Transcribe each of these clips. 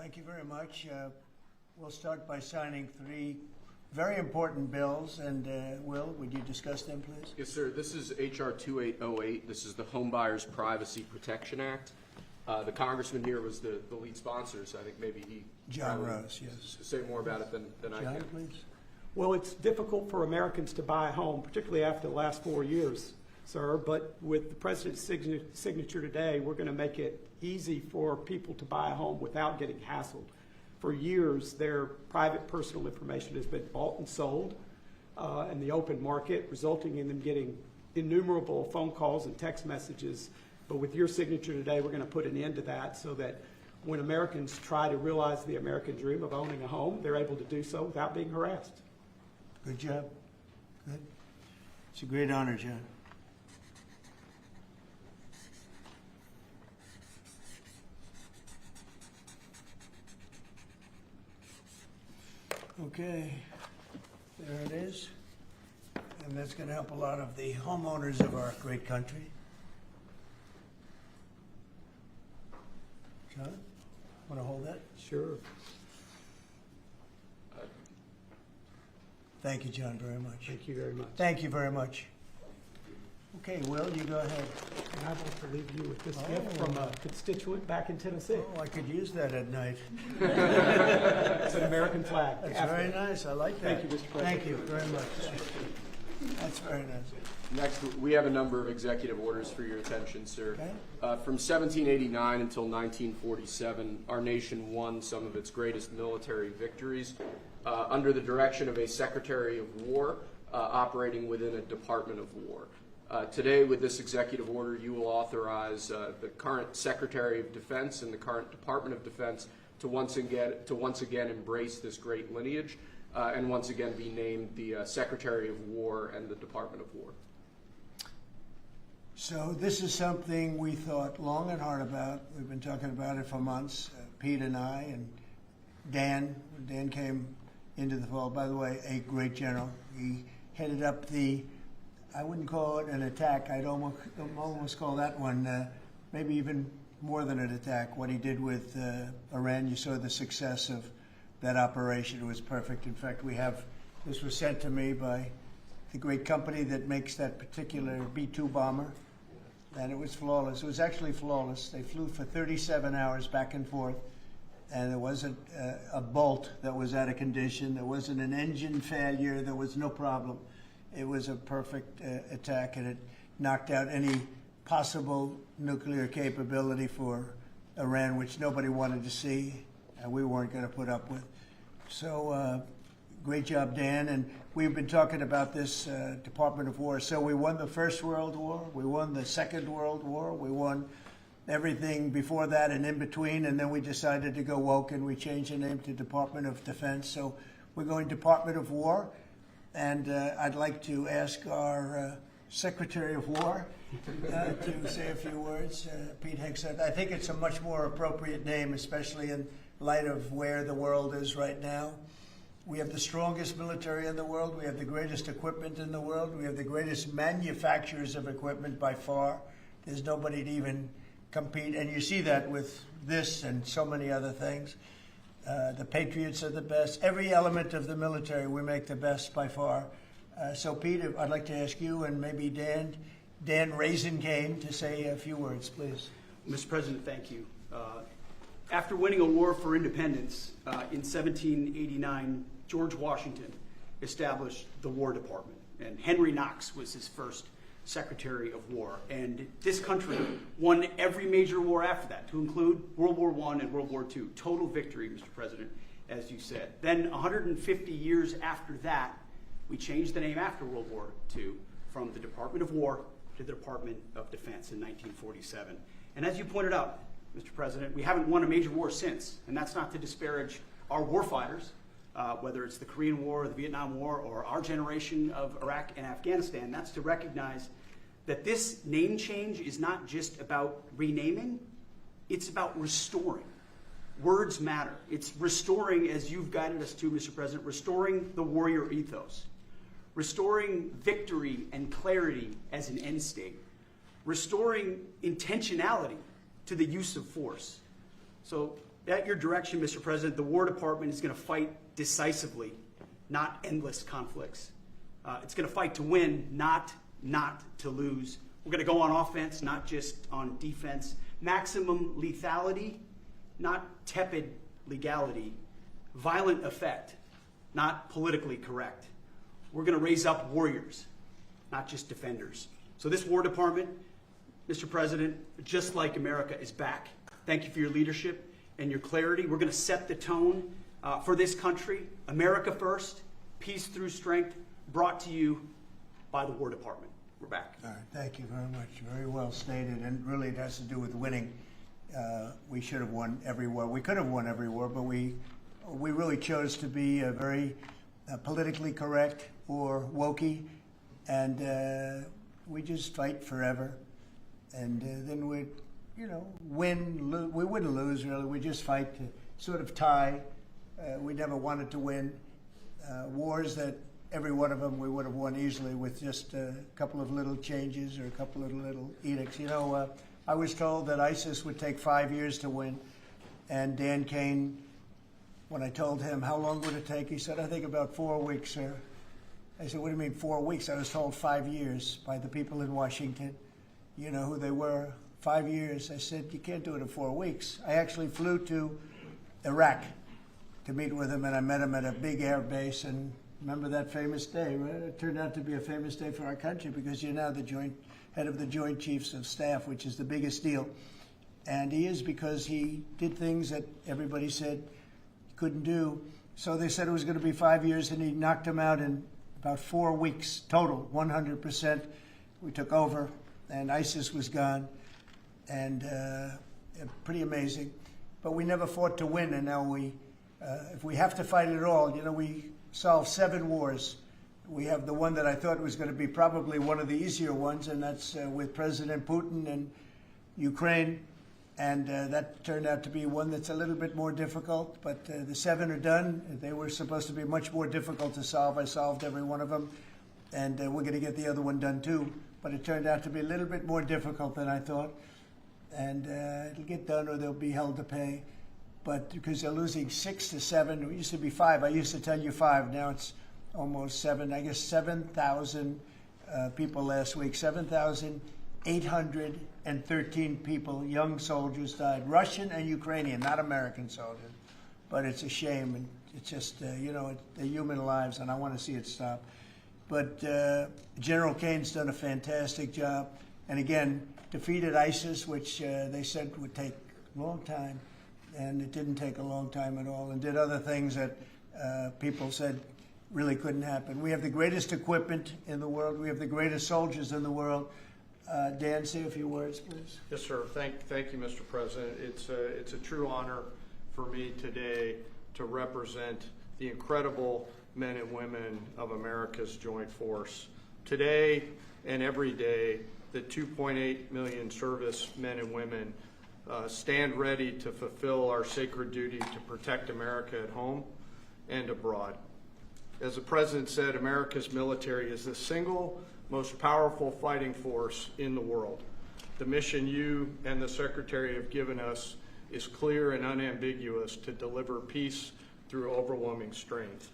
Thank you very much. We'll start by signing 3 very important bills. And Will, would you discuss them, please? Yes, sir. This is H.R. 2808. This is the Home Buyers Privacy Protection Act. The congressman here was the lead sponsor, so I think maybe he John Rose, yes. Say more about it than I John, can. please. Well, it's difficult for Americans to buy a home, particularly after the last 4 years, sir. But with the president's signature today, we're going to make it easy for people to buy a home without getting hassled. For years, their private personal information has been bought and sold in the open market, resulting in them getting innumerable phone calls and text messages. But with your signature today, we're going to put an end to that so that when Americans try to realize the American dream of owning a home, they're able to do so without being harassed. Good job. Good. It's a great honor, John. Okay, there it is. And that's going to help a lot of the homeowners of our great country. John, want to hold that? Sure. Thank you, John, very much. Thank you very much. Thank you very much. Okay, Will, you go ahead. And I want to leave you with this gift from a constituent back in Tennessee. Oh, I could use that at night. It's an American flag. That's very nice. I like that. Thank you, Mr. President. Thank you very much. That's very nice. Next, we have a number of executive orders for your attention, sir. Okay. From 1789 until 1947, our nation won some of its greatest military victories under the direction of a Secretary of War operating within a Department of War. Today, with this executive order, you will authorize the current Secretary of Defense and the current Department of Defense to once again embrace this great lineage and once again be named the Secretary of War and the Department of War. So this is something we thought long and hard about. We've been talking about it for months, Pete and I, and Dan. Dan came into the fold. By the way, a great general. He headed up the, I wouldn't call it an attack. I'd almost call that one maybe even more than an attack. What he did with Iran, you saw the success of that operation. It was perfect. In fact, this was sent to me by the great company that makes that particular B-2 bomber, and it was flawless. It was actually flawless. They flew for 37 hours back and forth, and there wasn't a bolt that was out of condition. There wasn't an engine failure. There was no problem. It was a perfect attack, and it knocked out any possible nuclear capability for Iran, which nobody wanted to see, and we weren't going to put up with. So great job, Dan. And we've been talking about this Department of War. So we won the First World War. We won the Second World War. We won everything before that and in between. And then we decided to go woke, and we changed the name to Department of Defense. So we're going Department of War. And I'd like to ask our Secretary of War to say a few words. Pete Hegseth. I think it's a much more appropriate name, especially in light of where the world is right now. We have the strongest military in the world. We have the greatest equipment in the world. We have the greatest manufacturers of equipment by far. There's nobody to even compete. And you see that with this and so many other things. The Patriots are the best. Every element of the military, we make the best by far. So, Pete, I'd like to ask you and maybe Dan Raisin-Cane to say a few words, please. Mr. President, thank you. After winning a war for independence in 1789, George Washington established the War Department, and Henry Knox was his first Secretary of War. And this country won every major war after that, to include World War I and World War II. Total victory, Mr. President, as you said. Then 150 years after that, we changed the name after World War II from the Department of War to the Department of Defense in 1947. And as you pointed out, Mr. President, we haven't won a major war since, and that's not to disparage our warfighters, whether it's the Korean War or the Vietnam War or our generation of Iraq and Afghanistan. That's to recognize that this name change is not just about renaming, it's about restoring. Words matter. It's restoring, as you've guided us to, Mr. President, restoring the warrior ethos, restoring victory and clarity as an end state, restoring intentionality to the use of force. So, At your direction, Mr. President, the War Department is going to fight decisively, not endless conflicts. It's going to fight to win, not to lose. We're going to go on offense, not just on defense. Maximum lethality, not tepid legality. Violent effect, not politically correct. We're going to raise up warriors, not just defenders. So this War Department, Mr. President, just like America, is back. Thank you for your leadership and your clarity. We're going to set the tone for this country. America first, peace through strength, brought to you by the War Department. We're back. All right, thank you very much. Very well stated, and really it has to do with winning. We should have won every war. We could have won every war, but we really chose to be very politically correct or wokey, and we just fight forever. And then we'd, win. We wouldn't lose, really. We just fight to sort of tie. We never wanted to win. Wars that every one of them we would have won easily with just a couple of little changes or a couple of little edicts. I was told that ISIS would take 5 years to win, and Dan Kane, when I told him how long would it take, he said, I think about 4 weeks, sir. I said, what do you mean 4 weeks? I was told 5 years by the people in Washington. You know who they were? 5 years. I said, you can't do it in 4 weeks. I actually flew to Iraq to meet with him, and I met him at a big air base, and remember that famous day, right? It turned out to be a famous day for our country because you're now the head of the Joint Chiefs of Staff, which is the biggest deal. And he is, because he did things that everybody said he couldn't do. So they said it was going to be 5 years, and he knocked them out in about 4 weeks total, 100%. We took over, and ISIS was gone, and pretty amazing. But we never fought to win, and now if we have to fight it all, we solved 7 wars. We have the one that I thought was going to be probably one of the easier ones, and that's with President Putin and Ukraine. And that turned out to be one that's a little bit more difficult, but the 7 are done. They were supposed to be much more difficult to solve. I solved every one of them, and we're going to get the other one done too. But it turned out to be a little bit more difficult than I thought. And it'll get done or they'll be held to pay. But because they're losing 6 to 7, it used to be 5. I used to tell you 5. Now it's almost 7. I guess 7,000 people last week. 7,813 people, young soldiers, died. Russian and Ukrainian, not American soldiers. But it's a shame, and it's just, they're human lives, and I want to see it stop. But General Kane's done a fantastic job. And again, defeated ISIS, which they said would take a long time. And it didn't take a long time at all, and did other things that people said really couldn't happen. We have the greatest equipment in the world. We have the greatest soldiers in the world. Dan, say a few words, please. Yes, sir. Thank you, Mr. President. It's a true honor for me today to represent the incredible men and women of America's joint force. Today and every day, the 2.8 million service men and women stand ready to fulfill our sacred duty to protect America at home and abroad. As the President said, America's military is the single most powerful fighting force in the world. The mission you and the Secretary have given us is clear and unambiguous: to deliver peace through overwhelming strength.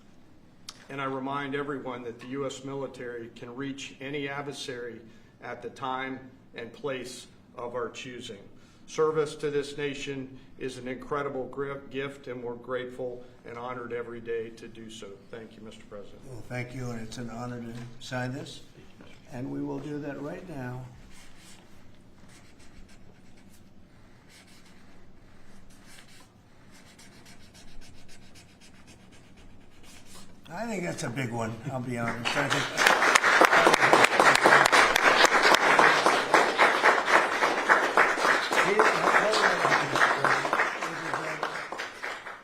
And I remind everyone that the U.S. military can reach any adversary at the time and place of our choosing. Service to this nation is an incredible gift, and we're grateful and honored every day to do so. Thank you, Mr. President. Well, thank you, and it's an honor to sign this. And we will do that right now. I think that's a big one, I'll be honest.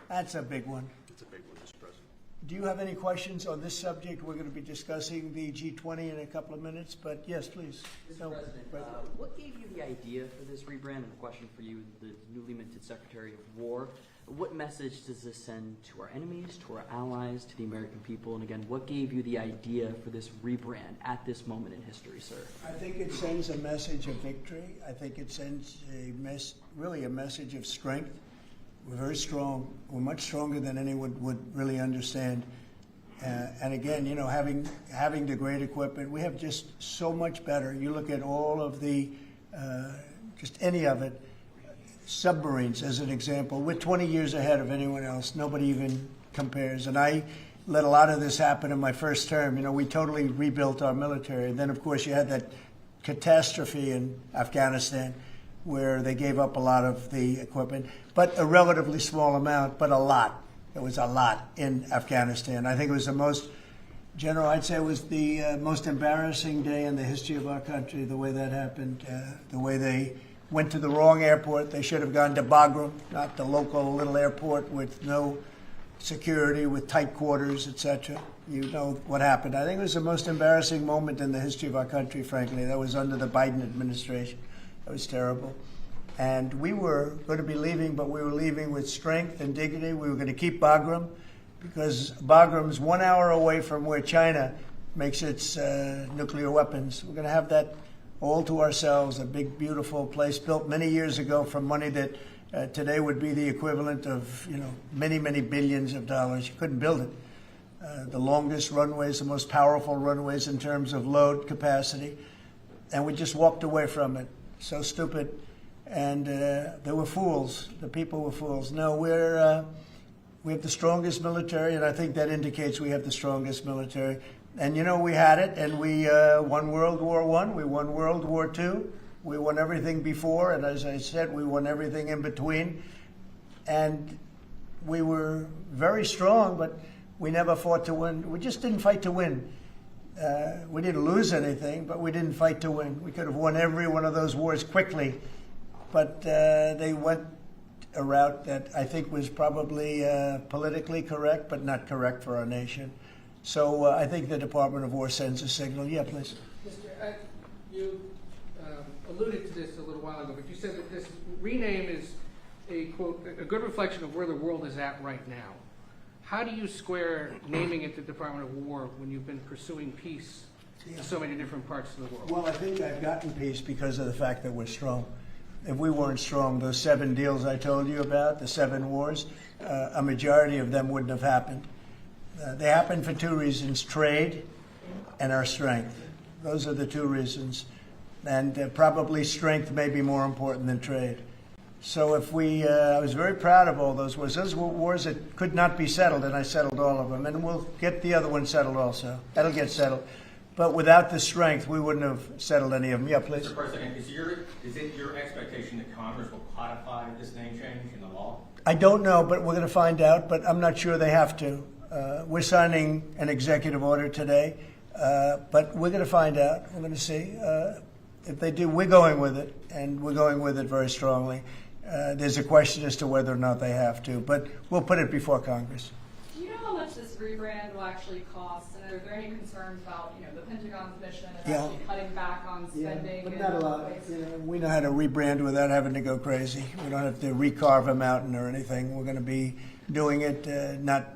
That's a big one. It's a big one, Mr. President. Do you have any questions on this subject? We're going to be discussing the G20 in a couple of minutes, but yes, please. Mr. President, what gave you the idea for this rebrand? And a question for you, the newly minted Secretary of War. What message does this send to our enemies, to our allies, to the American people? And again, what gave you the idea for this rebrand at this moment in history, sir? I think it sends a message of victory. I think it sends really a message of strength. We're very strong. We're much stronger than anyone would really understand. And again, you know, having the great equipment, we have just so much better. You look at all of the, just any of it, submarines as an example. We're 20 years ahead of anyone else. Nobody even compares. And I let a lot of this happen in my first term. You know, we totally rebuilt our military. And then, of course, you had that catastrophe in Afghanistan where they gave up a lot of the equipment, but a relatively small amount, but a lot. It was a lot in Afghanistan. I think it was the most, General, I'd say it was the most embarrassing day in the history of our country, the way that happened, the way they went to the wrong airport. They should have gone to Bagram, not the local little airport with no security, with tight quarters, etc. You know what happened. I think it was the most embarrassing moment in the history of our country, frankly. That was under the Biden administration. That was terrible. And we were going to be leaving, but we were leaving with strength and dignity. We were going to keep Bagram because Bagram's 1 hour away from where China makes its nuclear weapons. We're going to have that all to ourselves, a big, beautiful place built many years ago from money that today would be the equivalent of, you know, many, many billions of dollars. You couldn't build it. The longest runways, the most powerful runways in terms of load capacity. And we just walked away from it. So stupid. And they were fools. The people were fools. No, we have the strongest military, and I think that indicates we have the strongest military. And, you know, we had it, and we won World War I, we won World War II, we won everything before, and as I said, we won everything in between. And we were very strong, but we never fought to win. We just didn't fight to win. We didn't lose anything, but we didn't fight to win. We could have won every one of those wars quickly. But they went a route that I think was probably politically correct, but not correct for our nation. So I think the Department of War sends a signal. Yeah, please. Mr. You alluded to this a little while ago, but you said that this rename is a, quote, a good reflection of where the world is at right now. How do you square naming it the Department of War when you've been pursuing peace in so many different parts of the world? Well, I think I've gotten peace because of the fact that we're strong. If we weren't strong, those 7 deals I told you about, the 7 wars, a majority of them wouldn't have happened. They happened for 2 reasons, trade and our strength. Those are the 2 reasons. And probably strength may be more important than trade. So if we, I was very proud of all those wars. Those were wars that could not be settled, and I settled all of them. And we'll get the other one settled also. That'll get settled. But without the strength, we wouldn't have settled any of them. Yeah, please. Mr. President, is it your expectation that Congress will codify this name change in the law? I don't know, but we're going to find out. But I'm not sure they have to. We're signing an executive order today, but we're going to find out. We're going to see. If they do, we're going with it, and we're going with it very strongly. There's a question as to whether or not they have to, but we'll put it before Congress. Do you know how much this rebrand will actually cost? And are there any concerns about, you know, the Pentagon's mission and actually cutting back on spending? But not a lot. You know, we know how to rebrand without having to go crazy. We don't have to recarve a mountain or anything. We're going to be doing it not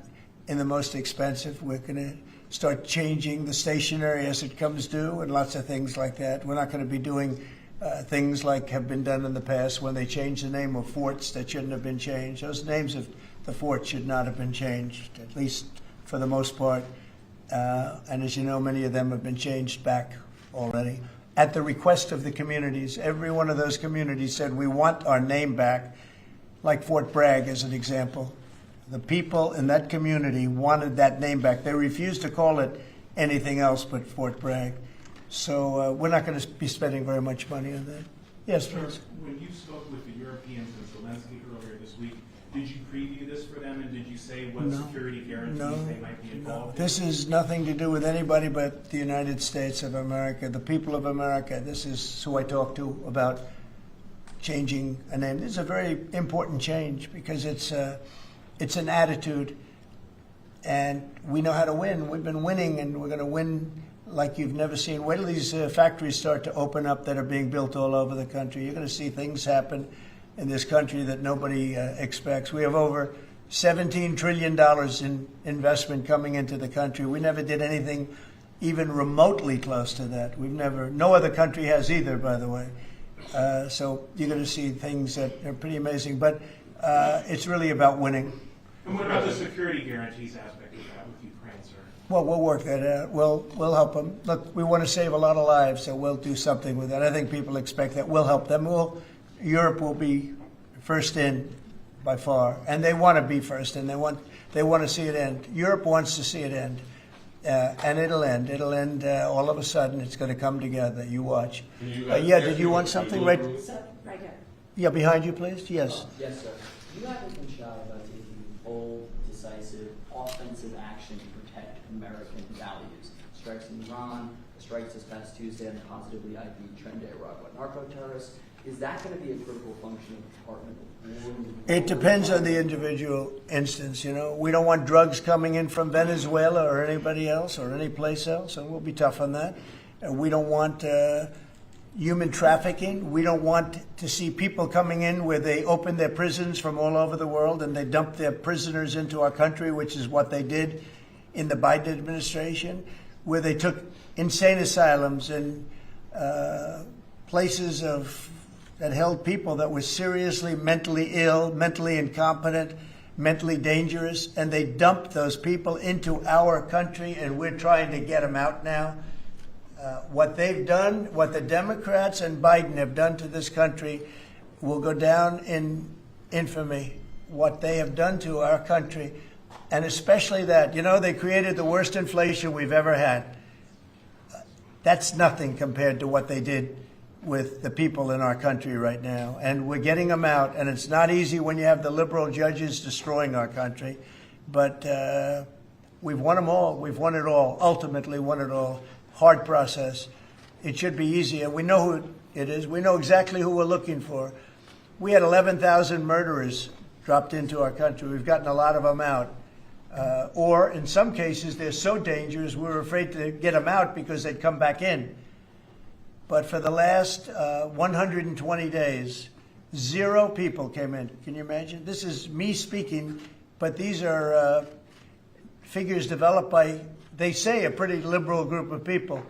in the most expensive. We're going to start changing the stationery as it comes due and lots of things like that. We're not going to be doing things like have been done in the past when they changed the name of forts that shouldn't have been changed. Those names of the forts should not have been changed, at least for the most part. And as you know, many of them have been changed back already. At the request of the communities, every one of those communities said, we want our name back, like Fort Bragg as an example. The people in that community wanted that name back. They refused to call it anything else but Fort Bragg. So we're not going to be spending very much money on that. Yes, please. When you spoke with the Europeans and Zelensky earlier this week, did you preview this for them, and did you say what security guarantees they might be involved in? This is nothing to do with anybody but the United States of America, the people of America. This is who I talked to about changing a name. This is a very important change because it's an attitude, and we know how to win. We've been winning, and we're going to win like you've never seen. Wait till these factories start to open up that are being built all over the country. You're going to see things happen in this country that nobody expects. We have over $17 trillion in investment coming into the country. We never did anything even remotely close to that. No other country has either, by the way. So you're going to see things that are pretty amazing. But It's really about winning. And what about the security guarantees aspect of that with Ukraine, sir? Well, we'll work that out. We'll help them. Look, we want to save a lot of lives, so we'll do something with that. I think people expect that. We'll help them. Europe will be first in by far, and they want to be first in. They want to see it end. Europe wants to see it end, and it'll end. It'll end all of a sudden. It's going to come together. You watch. Yeah, did you want something? Right here. Yeah, behind you, please. Yes. Yes, sir. You haven't been shy about taking bold, decisive, offensive action to protect American values. Strikes in Iran, strikes this past Tuesday on the positively ID'd Trinidad Aragua narco-terrorists. Is that going to be a critical function of the Department of War? It depends on the individual instance, you know. We don't want drugs coming in from Venezuela or anybody else or any place else, and we'll be tough on that. We don't want human trafficking. We don't want to see people coming in where they open their prisons from all over the world and they dump their prisoners into our country, which is what they did in the Biden administration, where they took insane asylums and places that held people that were seriously mentally ill, mentally incompetent, mentally dangerous, and they dumped those people into our country, and we're trying to get them out now. What they've done, what the Democrats and Biden have done to this country will go down in infamy. What they have done to our country, and especially that, you know, they created the worst inflation we've ever had. That's nothing compared to what they did with the people in our country right now. And we're getting them out, and it's not easy when you have the liberal judges destroying our country. But we've won them all. We've won it all, ultimately won it all. Hard process. It should be easier. We know who it is. We know exactly who we're looking for. We had 11,000 murderers dropped into our country. We've gotten a lot of them out. Or in some cases, they're so dangerous, we're afraid to get them out because they'd come back in. But for the last 120 days, 0 people came in. Can you imagine? This is me speaking, but these are figures developed by, they say, a pretty liberal group of people.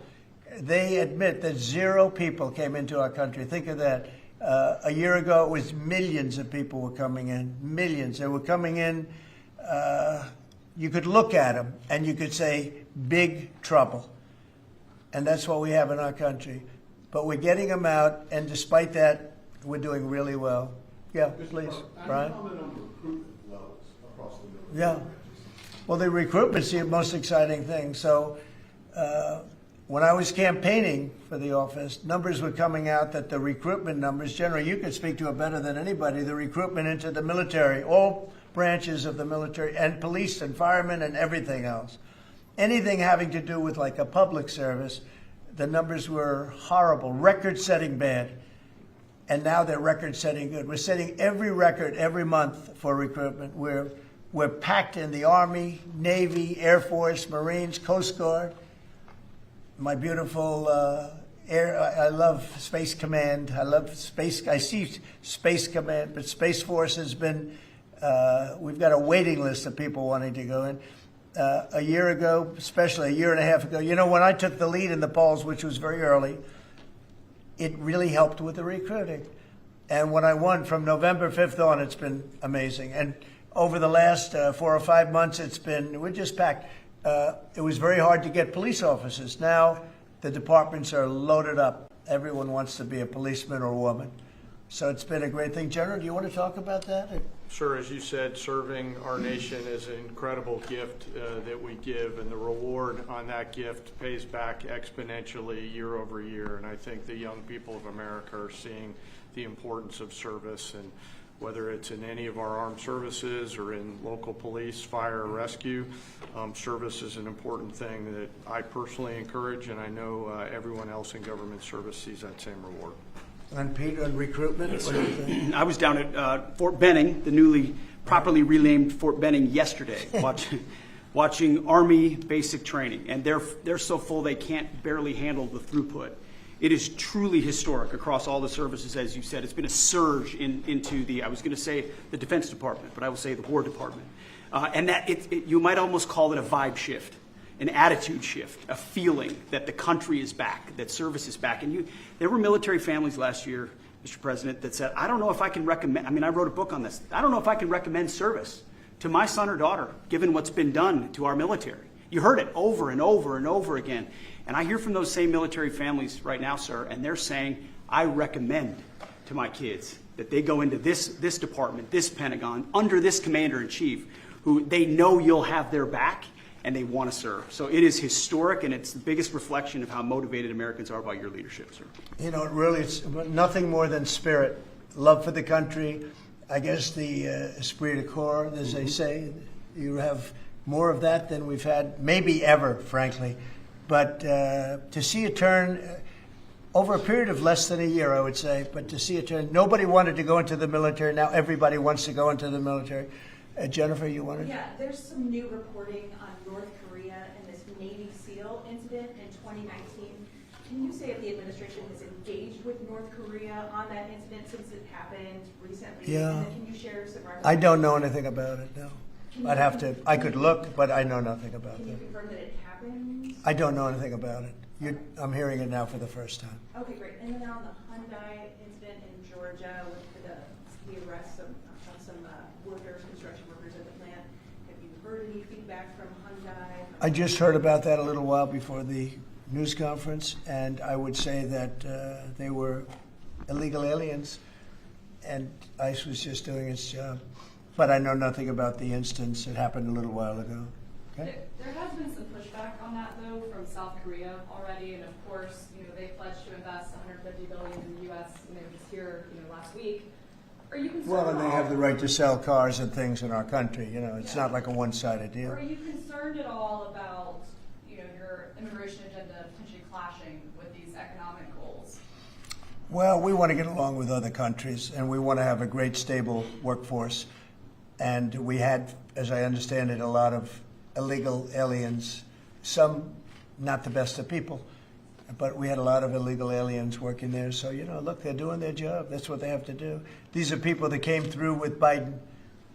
They admit that 0 people came into our country. Think of that. A year ago, it was millions of people were coming in. Millions. They were coming in. You could look at them and you could say, big trouble. And that's what we have in our country. But we're getting them out, and despite that, we're doing really well. Yeah, please, Brian. Comment on recruitment levels across the military. Yeah. Well, the recruitment's the most exciting thing. So when I was campaigning for the office, numbers were coming out that the recruitment numbers, generally, you could speak to it better than anybody, the recruitment into the military, all branches of the military, and police and firemen and everything else. Anything having to do with like a public service, the numbers were horrible, record-setting bad. And now they're record-setting good. We're setting every record every month for recruitment. We're packed in the Army, Navy, Air Force, Marines, Coast Guard. My beautiful I love Space Command. I see Space Command, but Space Force has been, we've got a waiting list of people wanting to go in. A year ago, especially a year and a half ago, you know, when I took the lead in the polls, which was very early, it really helped with the recruiting. And when I won from November 5th on, it's been amazing. And over the last 4 or 5 months, we're just packed. It was very hard to get police officers. Now the departments are loaded up. Everyone wants to be a policeman or woman. So it's been a great thing. General, do you want to talk about that? Sir, as you said, serving our nation is an incredible gift that we give, and the reward on that gift pays back exponentially year over year. And I think the young people of America are seeing the importance of service, and whether it's in any of our armed services or in local police, fire, or rescue, service is an important thing that I personally encourage, and I know everyone else in government service sees that same reward. And Peter, on recruitment? Yes, what do you think? I was down at Fort Benning, the newly properly renamed Fort Benning, yesterday, watching Army basic training, and they're so full they can't barely handle the throughput. It is truly historic across all the services, as you said. It's been a surge into I was going to say the Defense Department, but I will say the War Department. And that you might almost call it a vibe shift, an attitude shift, a feeling that the country is back, that service is back. And there were military families last year Mr. President, that said, I don't know if I can recommend, I wrote a book on this. I don't know if I can recommend service to my son or daughter, given what's been done to our military. You heard it over and over and over again. And I hear from those same military families right now, sir, and they're saying, I recommend to my kids that they go into this department, this Pentagon, under this commander-in-chief, who they know you'll have their back and they want to serve. So it is historic, and it's the biggest reflection of how motivated Americans are by your leadership, sir. You know, really, it's nothing more than spirit, love for the country. I guess the esprit de corps, as they say, you have more of that than we've had maybe ever, frankly. But to see a turn over a period of less than a year, I would say, but to see a turn, nobody wanted to go into the military. Now everybody wants to go into the military. Jennifer, you wanted? Yeah, there's some new reporting on North Korea and this Navy SEAL incident in 2019. Can you say if the administration has engaged with North Korea on that incident since it happened recently? Yeah. And then can you share some references? I don't know anything about it, no. I'd have to, I could look, but I know nothing about Can you it. confirm that it happened? I don't know anything about it. I'm hearing it now for the first time. Okay, great. And then on the Hyundai incident in Georgia with the arrest of some workers, construction workers at the plant, have you heard any feedback from Hyundai? I just heard about that a little while before the news conference, and I would say that they were illegal aliens, and ICE was just doing its job. But I know nothing about the instance. It happened a little while ago. Okay? There has been some pushback on that, though, from South Korea already, and of course, they pledged to invest $150 billion in the U.S. Just here, last week. Are you concerned? Well, and they have the right to sell cars and things in our country. It's not like a one-sided deal. Are you concerned at all about, your immigration agenda potentially clashing with these economic goals? Well, we want to get along with other countries, and we want to have a great, stable workforce. And we had, as I understand it, a lot of illegal aliens, some not the best of people, but we had a lot of illegal aliens working there. So, look, they're doing their job. That's what they have to do. These are people that came through with Biden.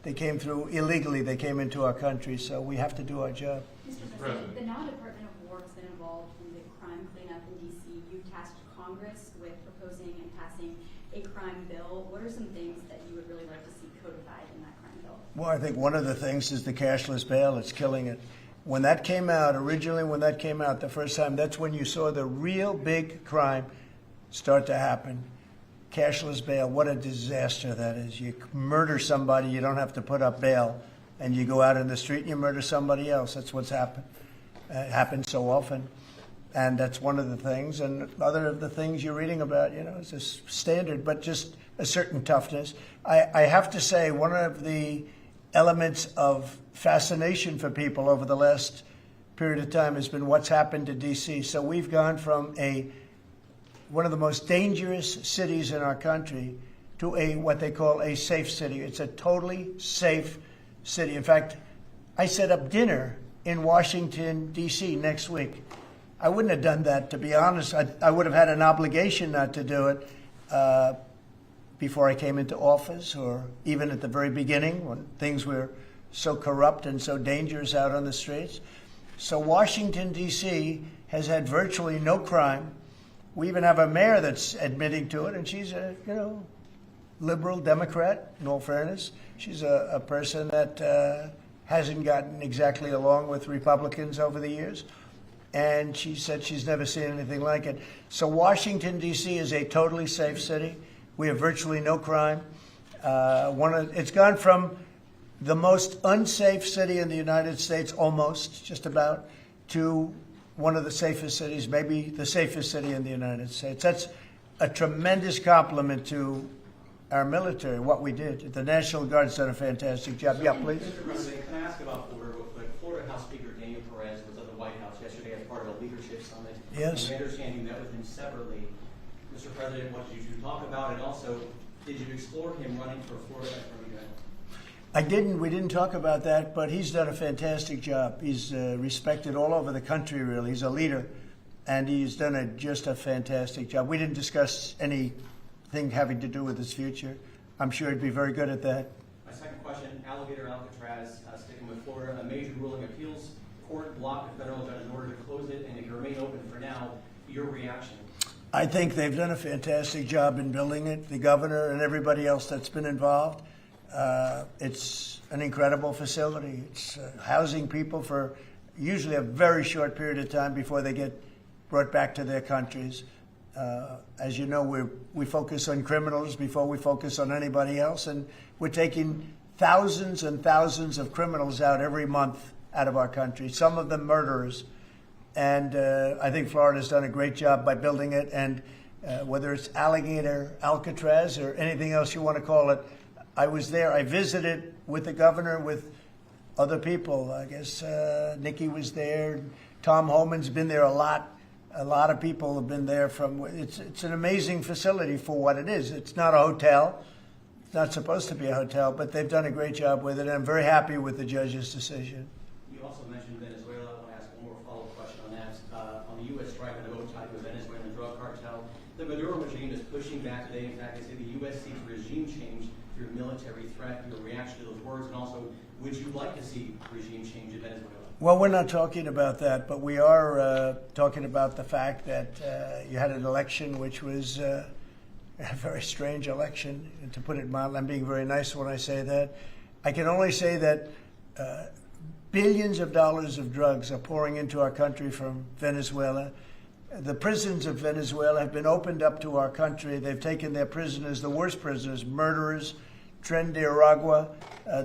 They came through illegally. They came into our country, so we have to do our job. Mr. President, the now Department of War has been involved in the crime cleanup in D.C. You tasked Congress with proposing and passing a crime bill. What are some things that you would really like to see codified in that crime bill? Well, I think one of the things is the cashless bail. It's killing it. When that came out, the first time, that's when you saw the real big crime start to happen. Cashless bail, what a disaster that is. You murder somebody, you don't have to put up bail, and you go out in the street and you murder somebody else. That's what's happened. It happens so often. And that's one of the things. And other of the things you're reading about, it's a standard, but just a certain toughness. I have to say, one of the elements of fascination for people over the last period of time has been what's happened to D.C. So we've gone from one of the most dangerous cities in our country to what they call a safe city. It's a totally safe city. In fact, I set up dinner in Washington, D.C. next week. I wouldn't have done that, to be honest. I would have had an obligation not to do it before I came into office, or even at the very beginning when things were so corrupt and so dangerous out on the streets. So Washington, D.C. has had virtually no crime. We even have a mayor that's admitting to it, and she's a liberal Democrat, in all fairness. She's a person that hasn't gotten exactly along with Republicans over the years. And she said she's never seen anything like it. So Washington, D.C. is a totally safe city. We have virtually no crime. It's gone from the most unsafe city in the United States, almost, just about, to one of the safest cities, maybe the safest city in the United States. That's a tremendous compliment to our military, what we did. The National Guard's done a fantastic job. Yeah, please. Mr. President, can I ask about Florida real quick? Florida House Speaker Daniel Perez was at the White House yesterday as part of a leadership summit. Yes. And we understand you met with him separately. Mr. President, what did you two talk about? And also, did you explore him running for Florida Attorney General? I didn't. We didn't talk about that, but he's done a fantastic job. He's respected all over the country, really. He's a leader, and he's done just a fantastic job. We didn't discuss anything having to do with his future. I'm sure he'd be very good at that. My second question, Alligator Alcatraz, sticking with Florida, a major ruling appeals court blocked a federal judge's order to close it and it can remain open for now. Your reaction? I think they've done a fantastic job in building it, the governor and everybody else that's been involved. It's an incredible facility. It's housing people for usually a very short period of time before they get brought back to their countries. As you know, we focus on criminals before we focus on anybody else, and we're taking thousands and thousands of criminals out every month out of our country, some of them murderers. And I think Florida's done a great job by building it, and whether it's Alligator, Alcatraz, or anything else you want to call it, I was there. I visited with the governor, with other people. I guess Nikki was there. Tom Homan's been there a lot. A lot of people have been there from. It's an amazing facility for what it is. It's not a hotel. It's not supposed to be a hotel, but they've done a great job with it, and I'm very happy with the judge's decision. You also mentioned Venezuela. I want to ask one more follow-up question on that. On the U.S. strike on the boat tied to the Venezuelan drug cartel, the Maduro regime is pushing back today. In fact, they say the U.S. seeks regime change through military threat. Your reaction to those words, and also, would you like to see regime change in Venezuela? Well, we're not talking about that, but we are talking about the fact that you had an election which was a very strange election, to put it mildly. I'm being very nice when I say that. I can only say that billions of dollars of drugs are pouring into our country from Venezuela. The prisons of Venezuela have been opened up to our country. They've taken their prisoners, the worst prisoners, murderers, Tren de Aragua,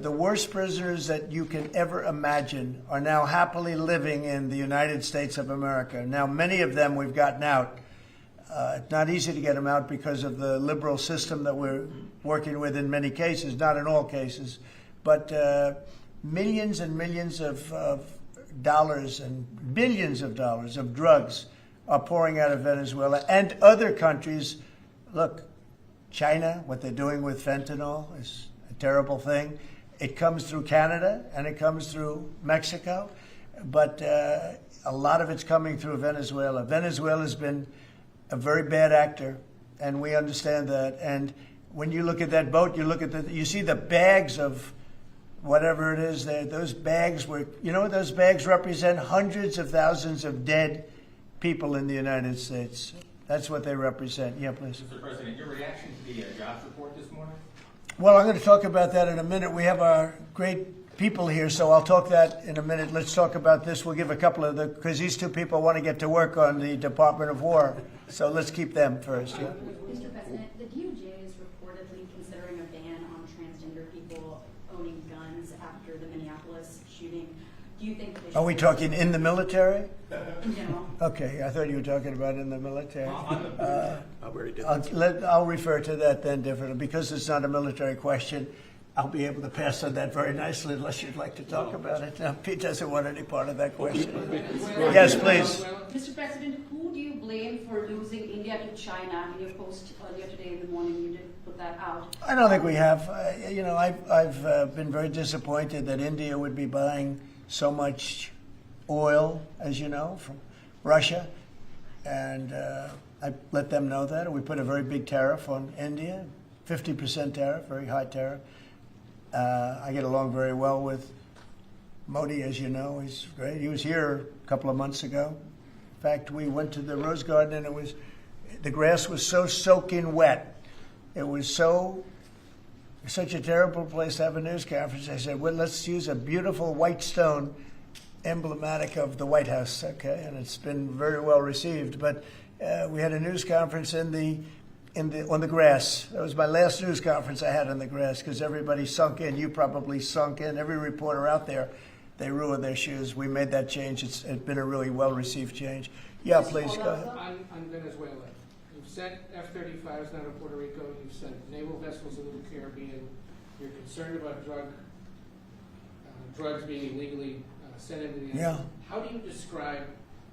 the worst prisoners that you can ever imagine are now happily living in the United States of America. Now, many of them we've gotten out. It's not easy to get them out because of the liberal system that we're working with in many cases, not in all cases. But millions and millions of dollars and billions of dollars of drugs are pouring out of Venezuela and other countries. Look, China, what they're doing with fentanyl is a terrible thing. It comes through Canada and it comes through Mexico, but a lot of it's coming through Venezuela. Venezuela's been a very bad actor, and we understand that. And when you look at that boat, you see the bags of whatever it is there. Those bags those bags represent hundreds of thousands of dead people in the United States. That's what they represent. Yeah, please. Mr. President, your reaction to the jobs report this morning? Well, I'm going to talk about that in a minute. We have our great people here, so I'll talk that in a minute. Let's talk about this. We'll give a couple of because these two people want to get to work on the Department of War. So let's keep them first. Yeah. Mr. President, the DOJ is reportedly considering a ban on transgender people owning guns after the Minneapolis shooting. Do you think Are we talking in the military? in general? Okay, I thought you were talking about in the military. Different. I'll refer to that then differently. Because it's not a military question, I'll be able to pass on that very nicely unless you'd like to talk about it. No, Pete doesn't want any part of that question. Yes, please. Mr. President, who do you blame for losing India to China? In your post earlier today in the morning, you did put that out. I don't think we have. I've been very disappointed that India would be buying so much oil, as you know, from Russia. And I let them know that. We put a very big tariff on India, 50% tariff, very high tariff. I get along very well with Modi, as you know. He's great. He was here a couple of months ago. In fact, we went to the Rose Garden, and the grass was so soaking wet. It was such a terrible place to have a news conference. I said, well, let's use a beautiful white stone emblematic of the White House, okay? And it's been very well received. But we had a news conference on the grass. That was my last news conference I had on the grass because everybody sunk in. You probably sunk in. Every reporter out there, they ruined their shoes. We made that change. It's been a really well-received change. Yeah, please, go ahead. On Venezuela, you've sent F-35s down to Puerto Rico. You've sent naval vessels into the Caribbean. You're concerned about drugs being illegally sent into the United States. How do you describe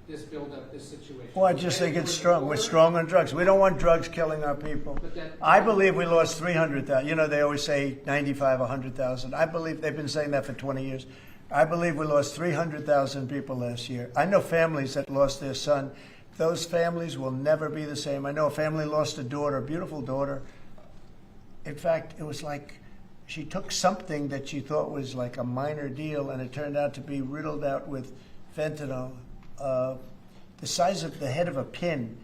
this build-up, this situation? Well, I just think it's strong. We're strong on drugs. We don't want drugs killing our people. I believe we lost 300,000. You know, they always say 95, 100,000. I believe they've been saying that for 20 years. I believe we lost 300,000 people last year. I know families that lost their son. Those families will never be the same. I know a family lost a daughter, a beautiful daughter. In fact, it was like she took something that she thought was like a minor deal, and it turned out to be riddled out with fentanyl. The size of the head of a pin.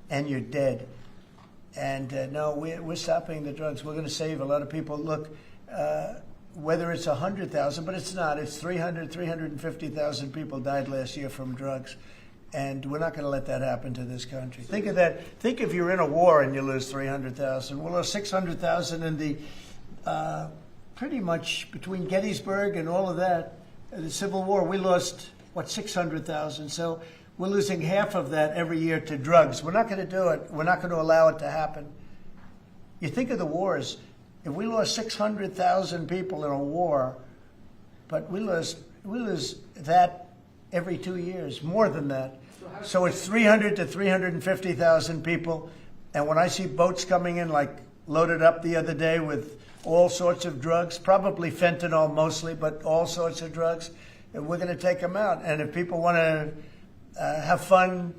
and you're dead. And no, we're stopping the drugs. We're going to save a lot of people. Look, whether it's 100,000, but it's not. It's 350,000 people died last year from drugs. And we're not going to let that happen to this country. Think of that. Think if you're in a war and you lose 300,000. We'll lose 600,000 in the, pretty much between Gettysburg and all of that, the Civil War, we lost, 600,000. So we're losing half of that every year to drugs. We're not going to do it. We're not going to allow it to happen. You think of the wars. If we lost 600,000 people in a war, but we lose that every 2 years, more than that. So it's 300 to 350,000 people. And when I see boats coming in, like loaded up the other day with all sorts of drugs, probably fentanyl mostly, but all sorts of drugs, and we're going to take them out. And if people want to have fun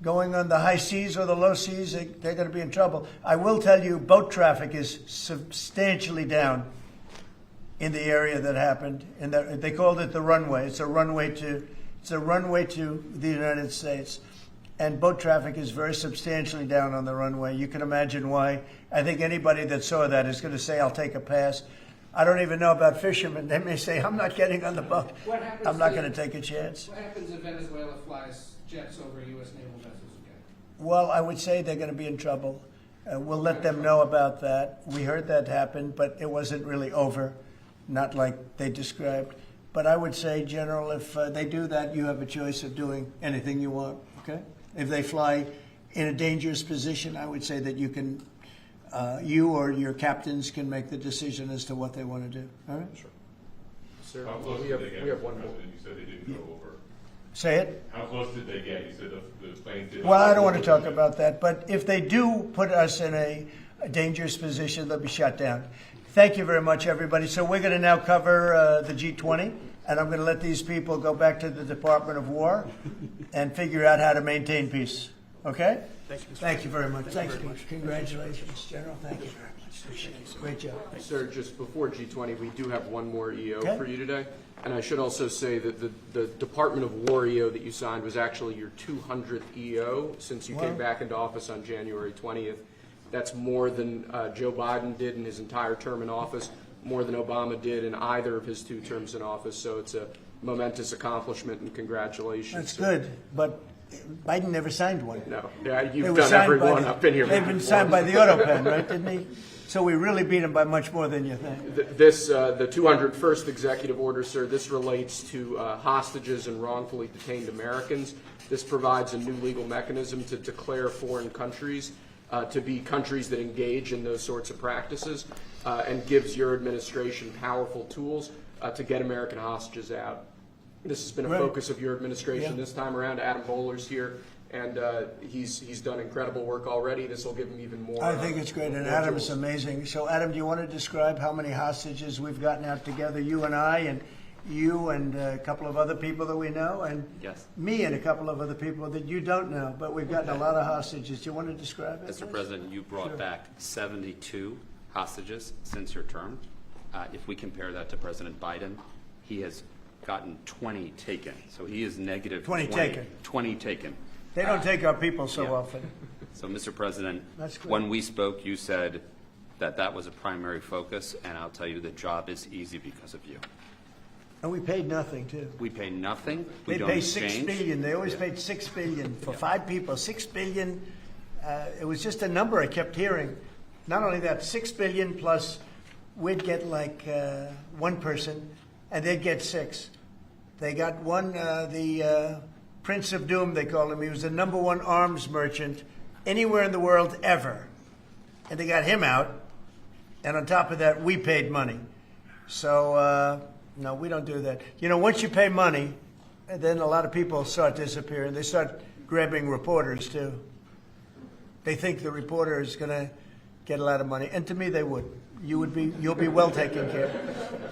going on the high seas or the low seas, they're going to be in trouble. I will tell you, boat traffic is substantially down in the area that happened. And they called it the runway. It's a runway to the United States. And boat traffic is very substantially down on the runway. You can imagine why. I think anybody that saw that is going to say, I'll take a pass. I don't even know about fishermen. They may say, I'm not getting on the boat. I'm not going to take a chance. What happens if Venezuela flies jets over U.S. naval vessels again? Well, I would say they're going to be in trouble. We'll let them know about that. We heard that happen, but it wasn't really over, not like they described. But I would say, General, if they do that, you have a choice of doing anything you want, okay? If they fly in a dangerous position, I would say that you can, you or your captains can make the decision as to what they want to do, all right? Sure. Sir, we have one more. You said they didn't go over. Say it? How close did they get? You said the planes did. Well, I don't want to talk about that, but if they do put us in a dangerous position, they'll be shot down. Thank you very much, everybody. So we're going to now cover the G20, and I'm going to let these people go back to the Department of War and figure out how to maintain peace. Okay? Thank you very much. Thank you. Congratulations, General. Thank you very much. Appreciate it. Great job. Sir, just before G20, we do have one more EO Okay. for you today. And I should also say that the Department of War EO that you signed was actually your 200th EO since you came back into office on January 20th. That's more than Joe Biden did in his entire term in office, more than Obama did in either of his 2 terms in office. So it's a momentous accomplishment, and congratulations. That's good, but Biden never signed one. No, yeah, you've done every one up in here. They've been signed by the auto pen, right, didn't he? So we really beat him by much more than you think. The 201st executive order, sir, this relates to hostages and wrongfully detained Americans. This provides a new legal mechanism to declare foreign countries to be countries that engage in those sorts of practices, and gives your administration powerful tools to get American hostages out. This has been a focus of your administration this time around. Adam Bowler's here, and he's done incredible work already. This will give him even more. I think it's great, and Adam's tools. Amazing. So, Adam, do you want to describe how many hostages we've gotten out together, you and I, and you and a couple of other people that we know, and me and a couple of other people that you don't know, but we've gotten a lot of hostages. Do you want to describe it? Mr. President, you brought back 72 hostages since your term. If we compare that to President Biden, he has gotten 20 taken. So he is negative 20 taken. 20 taken. They don't take our people so often. So, Mr. President, That's great. when we spoke, you said that that was a primary focus, and I'll tell you the job is easy because of you. And we paid nothing, too. We pay nothing. We They don't pay exchange. $6 billion. They always paid $6 billion for 5 people. $6 billion. It was just a number I kept hearing. Not only that, $6 billion plus we'd get like 1 person, and they'd get 6. They got one, the Prince of Doom, they called him. He was the #1 arms merchant anywhere in the world ever. And they got him out. And on top of that, we paid money. So, no, we don't do that. You know, once you pay money, then a lot of people start disappearing. They start grabbing reporters, too. They think the reporter is going to get a lot of money. And to me, they would. You'll be well taken care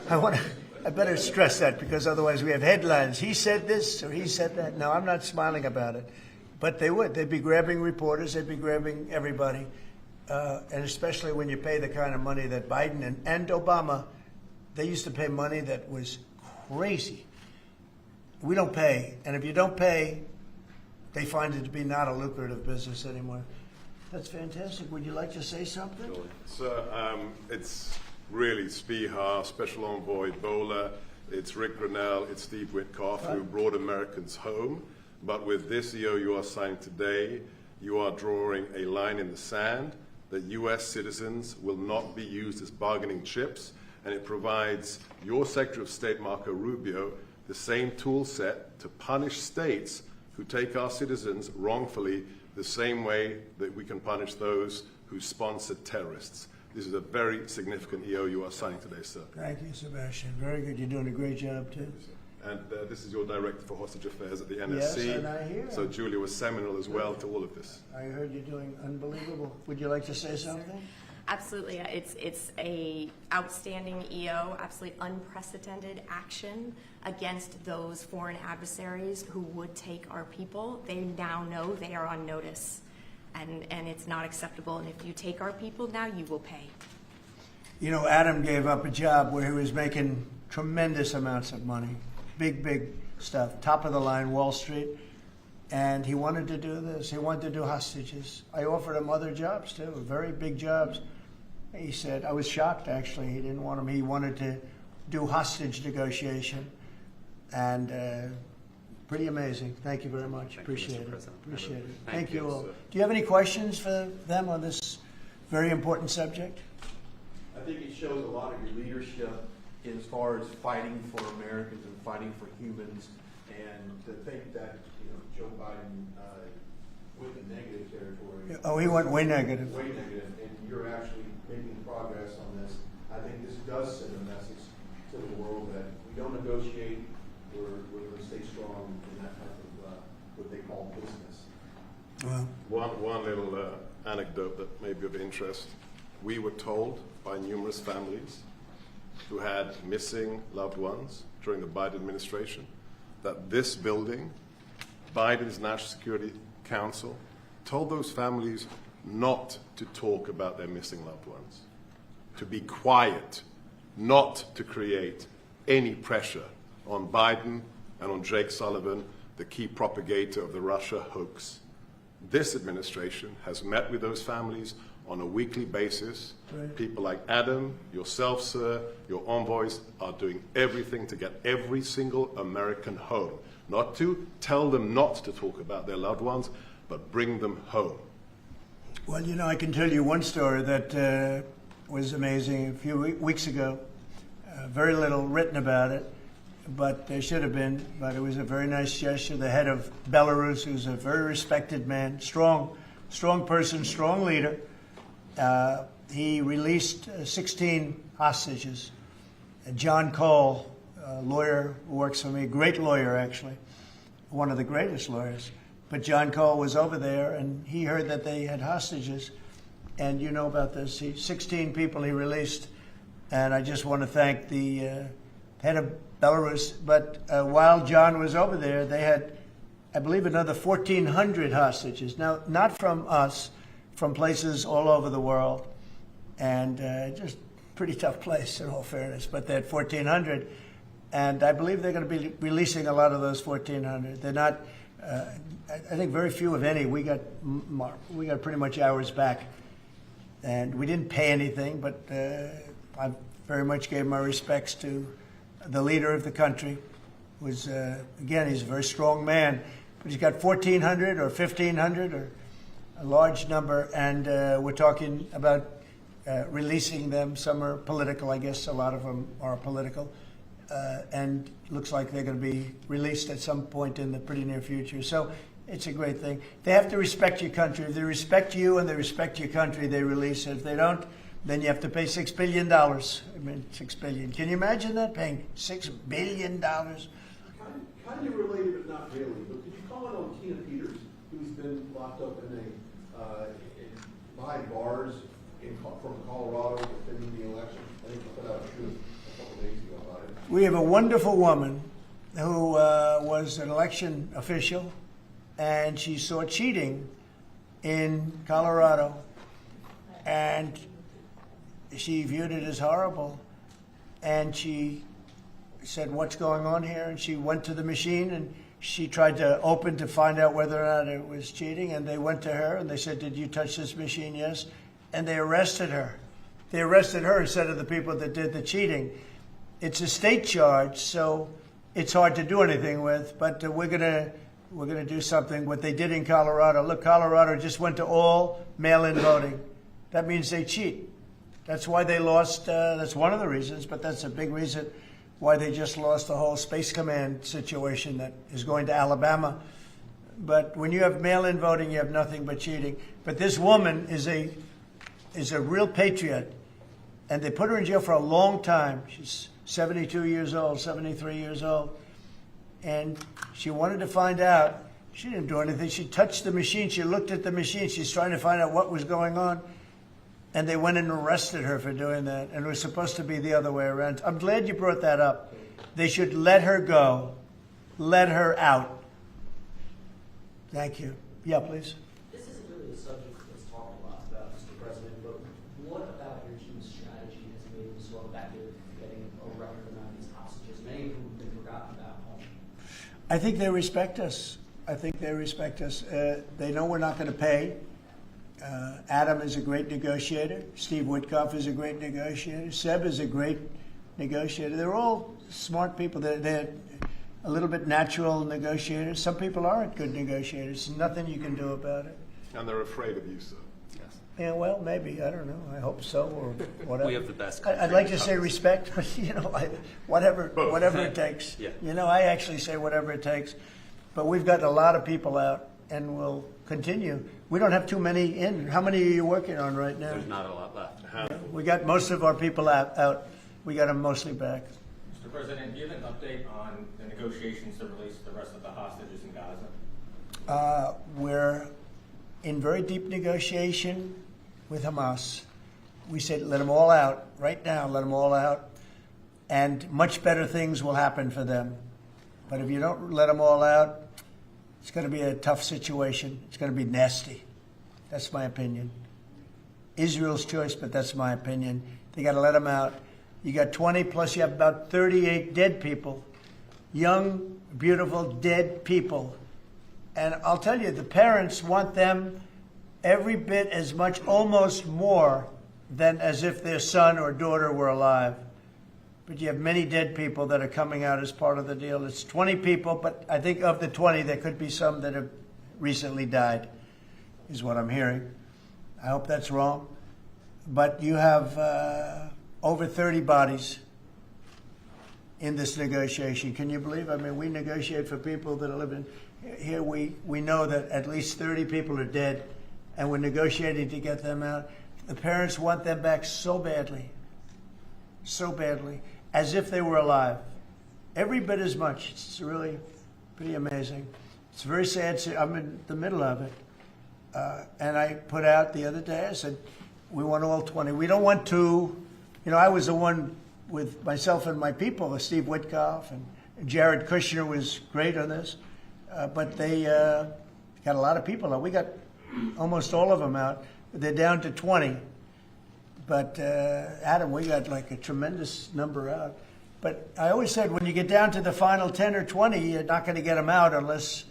of. I better stress that, because otherwise we have headlines. He said this or he said that. No, I'm not smiling about it. But they would. They'd be grabbing reporters. They'd be grabbing everybody. And especially when you pay the kind of money that Biden and Obama, they used to pay money that was crazy. We don't pay. And if you don't pay, they find it to be not a lucrative business anymore. That's fantastic. Would you like to say something? So it's really Spihar, Special Envoy Bola, it's Rick Grinnell, it's Steve Witkoff who brought Americans home. But with this EO you are signing today, you are drawing a line in the sand that U.S. citizens will not be used as bargaining chips, and it provides your Secretary of State, Marco Rubio, the same tool set to punish states who take our citizens wrongfully the same way that we can punish those who sponsor terrorists. This is a very significant EO you are signing today, sir. Thank you, Sebastian. Very good. You're doing a great job, too. And this is your Director for Hostage Affairs at the NSC. Yes, and I hear. So Julia was seminal as well to all of this. I heard you're doing unbelievable. Would you like to say something? Absolutely. It's a outstanding EO, absolutely unprecedented action against those foreign adversaries who would take our people. They now know they are on notice, and it's not acceptable. And if you take our people now, you will pay. You know, Adam gave up a job where he was making tremendous amounts of money, big stuff, top of the line, Wall Street, and he wanted to do this. He wanted to do hostages. I offered him other jobs too, very big jobs. He said, I was shocked actually, he didn't want them. He wanted to do hostage negotiation, and pretty amazing. Thank you very much. Appreciate it. Appreciate it. Thank you all. Do you have any questions for them on this very important subject? I think it shows a lot of your leadership as far as fighting for Americans and fighting for humans, and to think that Joe Biden went in negative territory. Oh, he went way negative. Way negative, and you're actually making progress on this. I think this does send a message to the world that we don't negotiate. We're going to stay strong in that type of what they call business. Well, one little anecdote that may be of interest. We were told by numerous families who had missing loved ones during the Biden administration that this building, Biden's National Security Council, told those families not to talk about their missing loved ones, to be quiet, not to create any pressure on Biden and on Jake Sullivan, the key propagator of the Russia hoax. This administration has met with those families on a weekly basis. Right. People like Adam, yourself, sir, your envoys are doing everything to get every single American home. Not to tell them not to talk about their loved ones, but bring them home. Well, you know, I can tell you one story that was amazing. A few weeks ago, very little written about it, but there should have been, but it was a very nice gesture. The head of Belarus, who's a very respected man, strong person, strong leader, he released 16 hostages. John Cole, a lawyer who works for me, a great lawyer actually, one of the greatest lawyers. But John Cole was over there, and he heard that they had hostages. And you know about this. 16 people he released. And I just want to thank the head of Belarus. But while John was over there, they had, I believe, another 1,400 hostages. Now, not from us, from places all over the world. And just pretty tough place, in all fairness. But they had 1,400. And I believe they're going to be releasing a lot of those 1,400. They're not... I think very few, if any. We got pretty much ours back, and we didn't pay anything. But I very much gave my respects to the leader of the country. Was again, he's a very strong man, but he's got 1,400 or 1,500 or a large number, and we're talking about releasing them. Some are political, I guess. A lot of them are political. And looks like they're going to be released at some point in the pretty near future. So it's a great thing. They have to respect your country. If they respect you and they respect your country, they release it. If they don't, then you have to pay $6 billion. I mean, $6 billion. Can you imagine that, paying $6 billion? Kind of related, but not really. But could you comment on Tina Peters, who's been locked up behind bars from Colorado within the election? I think I put out a truth a couple days ago about it. We have a wonderful woman who was an election official, and she saw cheating in Colorado, and she viewed it as horrible, and she said, what's going on here? And she went to the machine, and She tried to open to find out whether or not it was cheating, and they went to her and they said, "Did you touch this machine?" "Yes." And they arrested her. They arrested her instead of the people that did the cheating. It's a state charge, so it's hard to do anything with, but we're gonna do something. What they did in Colorado, look, Colorado just went to all mail-in voting. That means they cheat. That's why they lost, that's one of the reasons, but that's a big reason why they just lost the whole Space Command situation that is going to Alabama. But when you have mail-in voting, you have nothing but cheating. But this woman is a real patriot, and they put her in jail for a long time. She's 72 years old, 73 years old, and she wanted to find out. She didn't do anything. She touched the machine. She looked at the machine. She's trying to find out what was going on. And they went and arrested her for doing that. And it was supposed to be the other way around. I'm glad you brought that up. They should let her go. Let her out. Thank you. Yeah, please. This isn't really a subject that's talked a lot about, Mr. President, but what about your team's strategy has made them so effective getting a record amount of these hostages, many of whom have been forgotten about home? I think they respect us. I think they respect us. They know we're not going to pay. Adam is a great negotiator. Steve Witkoff is a great negotiator. Seb is a great negotiator. They're all smart people. They're a little bit natural negotiators. Some people aren't good negotiators. Nothing you can do about it. And they're afraid of you, sir. Yes. Yeah, well, maybe. I don't know. I hope so, or whatever. We have the best. I'd like to say respect, but whatever it takes. Yeah. I actually say whatever it takes. But we've got a lot of people out, and we'll continue. We don't have too many in. How many are you working on right now? There's not a lot left. We got most of our people out. We got them mostly back. Mr. President, do you have an update on the negotiations to release the rest of the hostages in Gaza? We're in very deep negotiation with Hamas. We said, let them all out right now, let them all out, and much better things will happen for them. But if you don't let them all out, it's going to be a tough situation. It's going to be nasty. That's my opinion. Israel's choice, but that's my opinion. They got to let them out. You got 20, plus you have about 38 dead people. Young, beautiful, dead people. And I'll tell you, the parents want them every bit as much, almost more, than as if their son or daughter were alive. But you have many dead people that are coming out as part of the deal. It's 20 people, but I think of the 20, there could be some that have recently died, is what I'm hearing. I hope that's wrong. But you have over 30 bodies in this negotiation. Can you believe? I mean, we negotiate for people that are living here. We know that at least 30 people are dead, and we're negotiating to get them out. The parents want them back so badly, as if they were alive. Every bit as much. It's really pretty amazing. It's very sad. I'm in the middle of it. And I put out the other day, I said, we want all 20. We don't want two. I was the one with myself and my people, Steve Witkoff, and Jared Kushner was great on this. But they got a lot of people out. We got almost all of them out. They're down to 20. But Adam, we got like a tremendous number out. But I always said, when you get down to the final 10 or 20, you're not going to get them out unless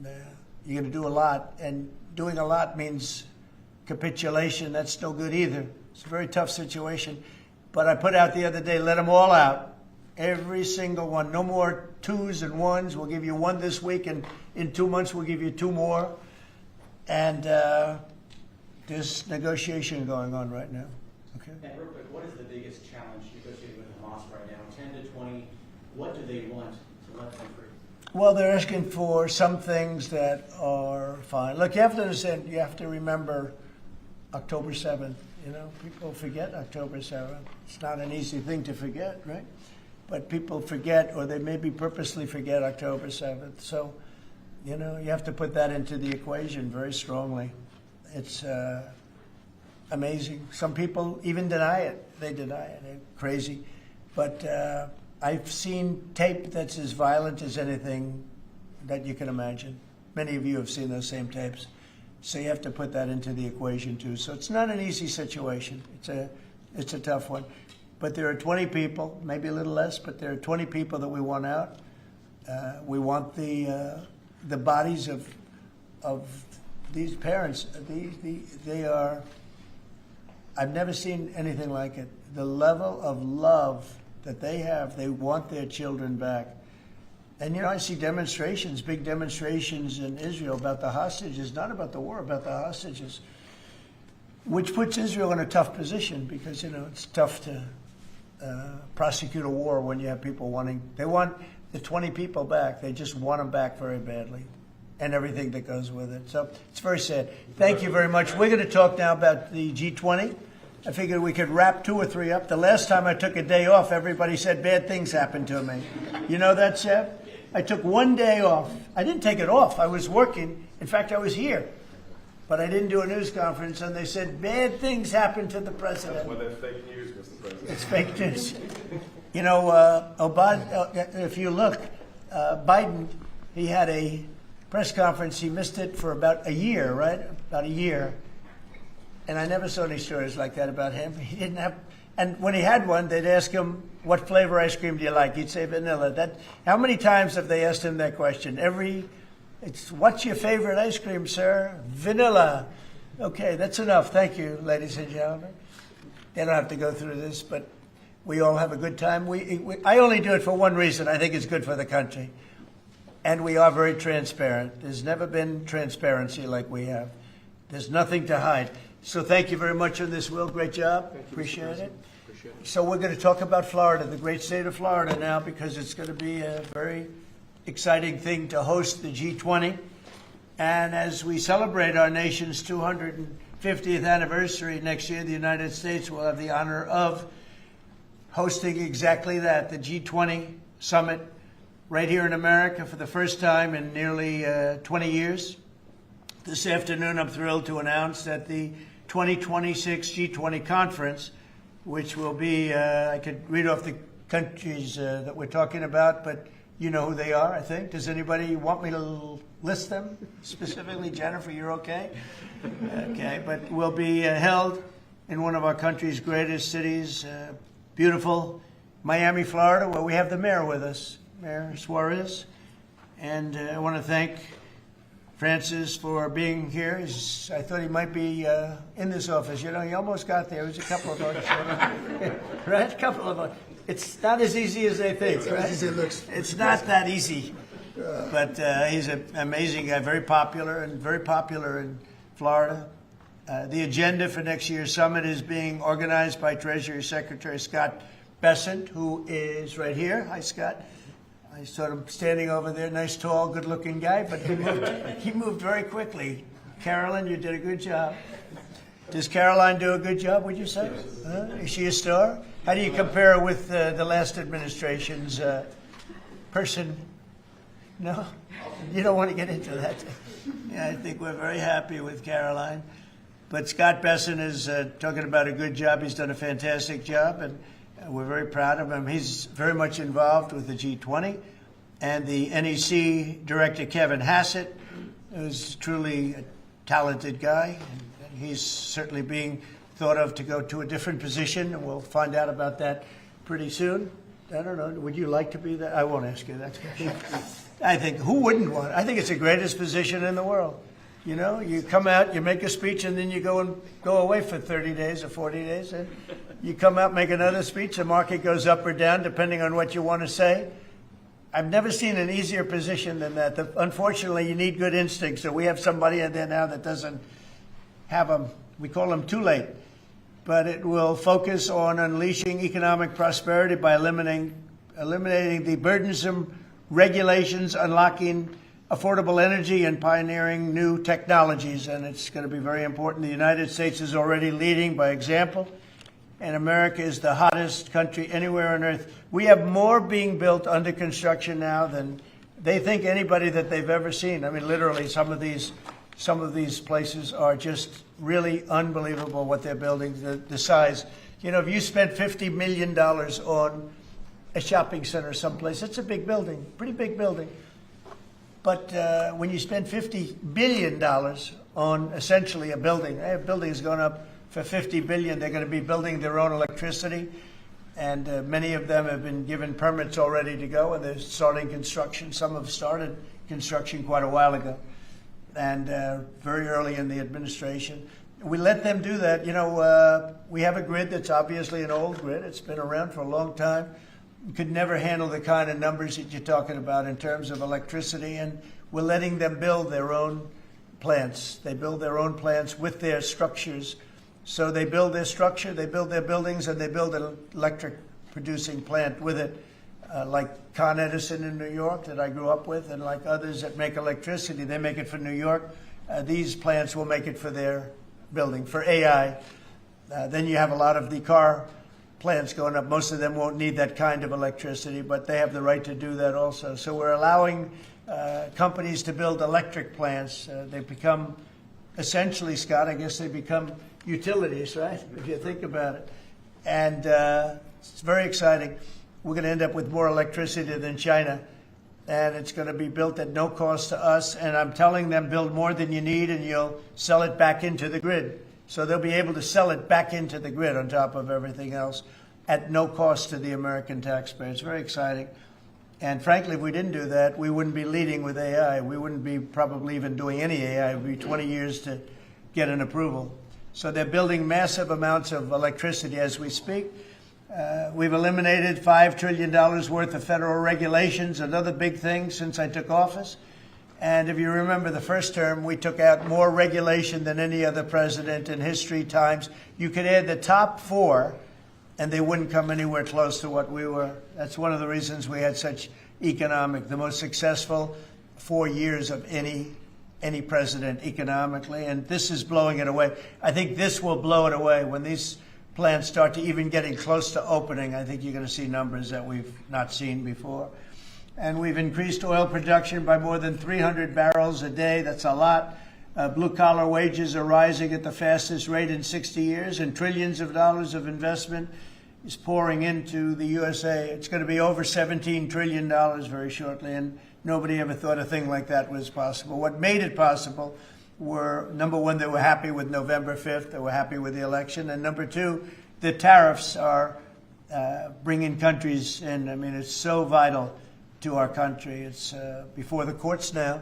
you're going to do a lot. And doing a lot means capitulation. That's no good either. It's a very tough situation. But I put out the other day, let them all out. Every single one. No more twos and ones. We'll give you one this week, and in 2 months we'll give you two more. And there's negotiation going on right now. Okay. And real quick, what is the biggest challenge negotiating with Hamas right now? 10 to 20, what do they want to let them free? Well, they're asking for some things that are fine. Look, you have to understand, you have to remember October 7th. People forget October 7th. It's not an easy thing to forget, right? But people forget, or they maybe purposely forget October 7th. So, you have to put that into the equation very strongly. It's amazing. Some people even deny it. They deny it. They're crazy. But I've seen tape that's as violent as anything that you can imagine. Many of you have seen those same tapes. So you have to put that into the equation too. So it's not an easy situation. It's a tough one. But there are 20 people, maybe a little less, but there are 20 people that we want out. We want the bodies of these parents. They are. I've never seen anything like it. The level of love that they have. They want their children back. And, I see demonstrations, big demonstrations in Israel about the hostages, not about the war, about the hostages, which puts Israel in a tough position because, it's tough to prosecute a war when you have people they want the 20 people back. They just want them back very badly and everything that goes with it. So it's very sad. Thank you very much. We're going to talk now about the G20. I figured we could wrap 2 or 3 up. The last time I took a day off, everybody said bad things happened to me. You know that, Seb? I took 1 day off. I didn't take it off. I was working. In fact, I was here. But I didn't do a news conference, and they said bad things happened to the president. Well, that's fake news, Mr. President. It's fake news. If you look, Biden, he had a press conference. He missed it for about a year, right? About a year. And I never saw any stories like that about him. He didn't have, and when he had one, they'd ask him, what flavor ice cream do you like? He'd say vanilla. How many times have they asked him that question? What's your favorite ice cream, sir? Vanilla. Okay, that's enough. Thank you, ladies and gentlemen. They don't have to go through this, but we all have a good time. I only do it for one reason. I think it's good for the country. And we are very transparent. There's never been transparency like we have. There's nothing to hide. So thank you very much on this, Will. Great job. Appreciate it. So we're going to talk about Florida, the great state of Florida now, because it's going to be a very exciting thing to host the G20. And as we celebrate our nation's 250th anniversary next year, the United States will have the honor of hosting exactly that, the G20 summit right here in America for the first time in nearly 20 years. This afternoon, I'm thrilled to announce that the 2026 G20 conference, which will be, I could read off the countries that we're talking about, but you know who they are, I think. Does anybody want me to list them specifically? Jennifer, you're okay? Okay, but will be held in one of our country's greatest cities, beautiful Miami, Florida, where we have the mayor with us, Mayor Suarez. And I want to thank Francis for being here. I thought he might be in this office. He almost got there. It was a couple of votes. Right? A couple of votes. It's not as easy as they think, right? It's not that easy. But he's an amazing guy, very popular in Florida. The agenda for next year's summit is being organized by Treasury Secretary Scott Bessent, who is right here. Hi, Scott. I saw him standing over there, nice, tall, good-looking guy, but he moved very quickly. Carolyn, you did a good job. Does Caroline do a good job, would you say? Is she a star? How do you compare with the last administration's person? No? You don't want to get into that. Yeah, I think we're very happy with Caroline. But Scott Bessent is talking about a good job. He's done a fantastic job, and we're very proud of him. He's very much involved with the G20. And the NEC director, Kevin Hassett, is truly a talented guy. And he's certainly being thought of to go to a different position, and we'll find out about that pretty soon. I don't know. Would you like to be that? I won't ask you that. I think, who wouldn't want it? I think it's the greatest position in the world. You come out, you make a speech, and then you go away for 30 days or 40 days. And you come out, make another speech, the market goes up or down, depending on what you want to say. I've never seen an easier position than that. Unfortunately, you need good instincts. So we have somebody in there now that doesn't have them. We call them too late. But it will focus on unleashing economic prosperity by eliminating the burdensome regulations, unlocking affordable energy, and pioneering new technologies. And it's going to be very important. The United States is already leading by example, and America is the hottest country anywhere on earth. We have more being built under construction now than they think anybody that they've ever seen. I mean, literally, some of these places are just really unbelievable what they're building, the size. If you spent $50 million on a shopping center someplace, it's a big building, pretty big building. But when you spend $50 billion on essentially a building, buildings going up for $50 billion, they're going to be building their own electricity. And many of them have been given permits already to go, and they're starting construction. Some have started construction quite a while ago, and very early in the administration. We let them do that. You know, we have a grid that's obviously an old grid. It's been around for a long time. We could never handle the kind of numbers that you're talking about in terms of electricity, and we're letting them build their own plants. They build their own plants with their structures. So they build their structure, they build their buildings, and they build an electric producing plant with it, like Con Edison in New York that I grew up with, and like others that make electricity. They make it for New York. These plants will make it for their building, for AI. Then you have a lot of the car plants going up. Most of them won't need that kind of electricity, but they have the right to do that also. So we're allowing companies to build electric plants. They become, essentially, Scott, I guess they become utilities, right? If you think about it. And it's very exciting. We're going to end up with more electricity than China, and it's going to be built at no cost to us. And I'm telling them, build more than you need, and you'll sell it back into the grid. So they'll be able to sell it back into the grid on top of everything else at no cost to the American taxpayer. It's very exciting. And frankly, if we didn't do that, we wouldn't be leading with AI. We wouldn't be probably even doing any AI. It would be 20 years to get an approval. So they're building massive amounts of electricity as we speak. We've eliminated $5 trillion worth of federal regulations, another big thing since I took office. And if you remember the first term, we took out more regulation than any other president in history times. You could add the top 4, and they wouldn't come anywhere close to what we were. That's one of the reasons we had such the most successful 4 years of any president economically, and this is blowing it away. I think this will blow it away. When these plants start to even getting close to opening, I think you're going to see numbers that we've not seen before. And we've increased oil production by more than 300 barrels a day. That's a lot. Blue-collar wages are rising at the fastest rate in 60 years, and trillions of dollars of investment is pouring into the USA. It's going to be over $17 trillion very shortly, and nobody ever thought a thing like that was possible. What made it possible were, number one, they were happy with November 5th. They were happy with the election. And number two, the tariffs are bringing countries in. I mean, it's so vital to our country. It's before the courts now,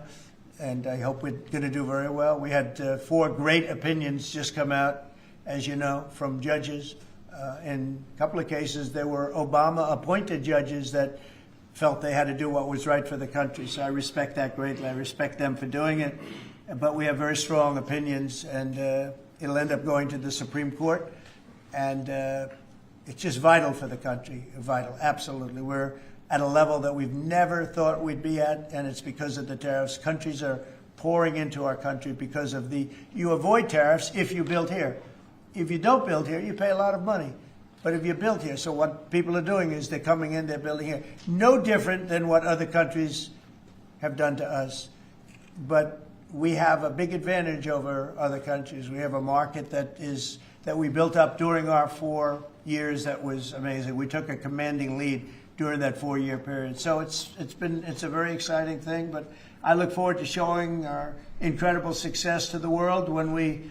and I hope we're going to do very well. We had 4 great opinions just come out, as you know, from judges. In a couple of cases, there were Obama-appointed judges that felt they had to do what was right for the country. So I respect that greatly. I respect them for doing it. But we have very strong opinions, and it'll end up going to the Supreme Court. And it's just vital for the country, vital, absolutely. We're at a level that we've never thought we'd be at, and it's because of the tariffs. Countries are pouring into our country because of you avoid tariffs if you build here. If you don't build here, you pay a lot of money. But if you build here, so what people are doing is they're coming in, they're building here. No different than what other countries have done to us. But we have a big advantage over other countries. We have a market that we built up during our 4 years that was amazing. We took a commanding lead during that 4-year period. So it's a very exciting thing, but I look forward to showing our incredible success to the world when we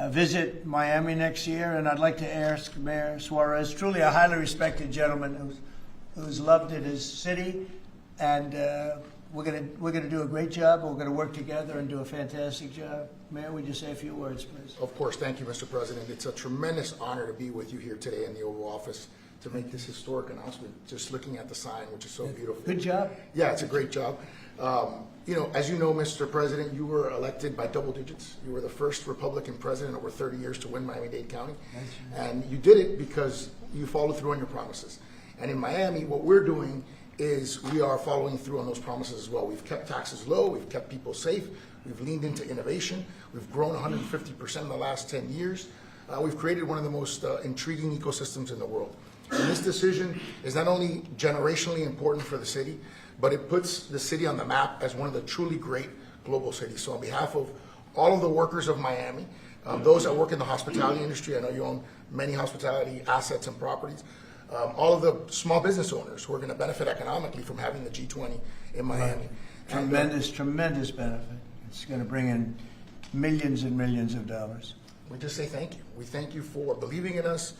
visit Miami next year. And I'd like to ask Mayor Suarez, truly a highly respected gentleman who's loved in his city, and we're gonna do a great job. We're gonna work together and do a fantastic job. Mayor, would you say a few words, please? Of course. Thank you, Mr. President. It's a tremendous honor to be with you here today in the Oval Office to make this historic announcement, just looking at the sign, which is so beautiful. Good job. Yeah, it's a great job. As you know, Mr. President, you were elected by double digits. You were the first Republican president over 30 years to win Miami-Dade County. And you did it because you followed through on your promises. And in Miami, what we're doing is we are following through on those promises as well. We've kept taxes low. We've kept people safe. We've leaned into innovation. We've grown 150% in the last 10 years. We've created one of the most intriguing ecosystems in the world. And this decision is not only generationally important for the city, but it puts the city on the map as one of the truly great global cities. So on behalf of all of the workers of Miami, those that work in the hospitality industry, I know you own many hospitality assets and properties, all of the small business owners who are going to benefit economically from having the G20 in Miami. Tremendous benefit. It's going to bring in millions and millions of dollars. We just say thank you. We thank you for believing in us.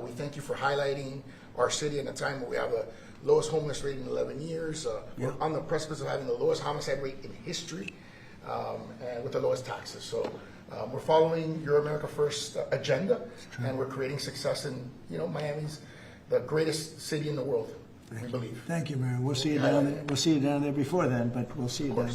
We thank you for highlighting our city in a time where we have the lowest homeless rate in 11 years. We're on the precipice of having the lowest homicide rate in history, and with the lowest taxes. So we're following Your America First agenda, and we're creating success in, Miami's the greatest city in the world, we believe. Thank you, Mayor. We'll see you down there. We'll see you down there before then, but we'll see you down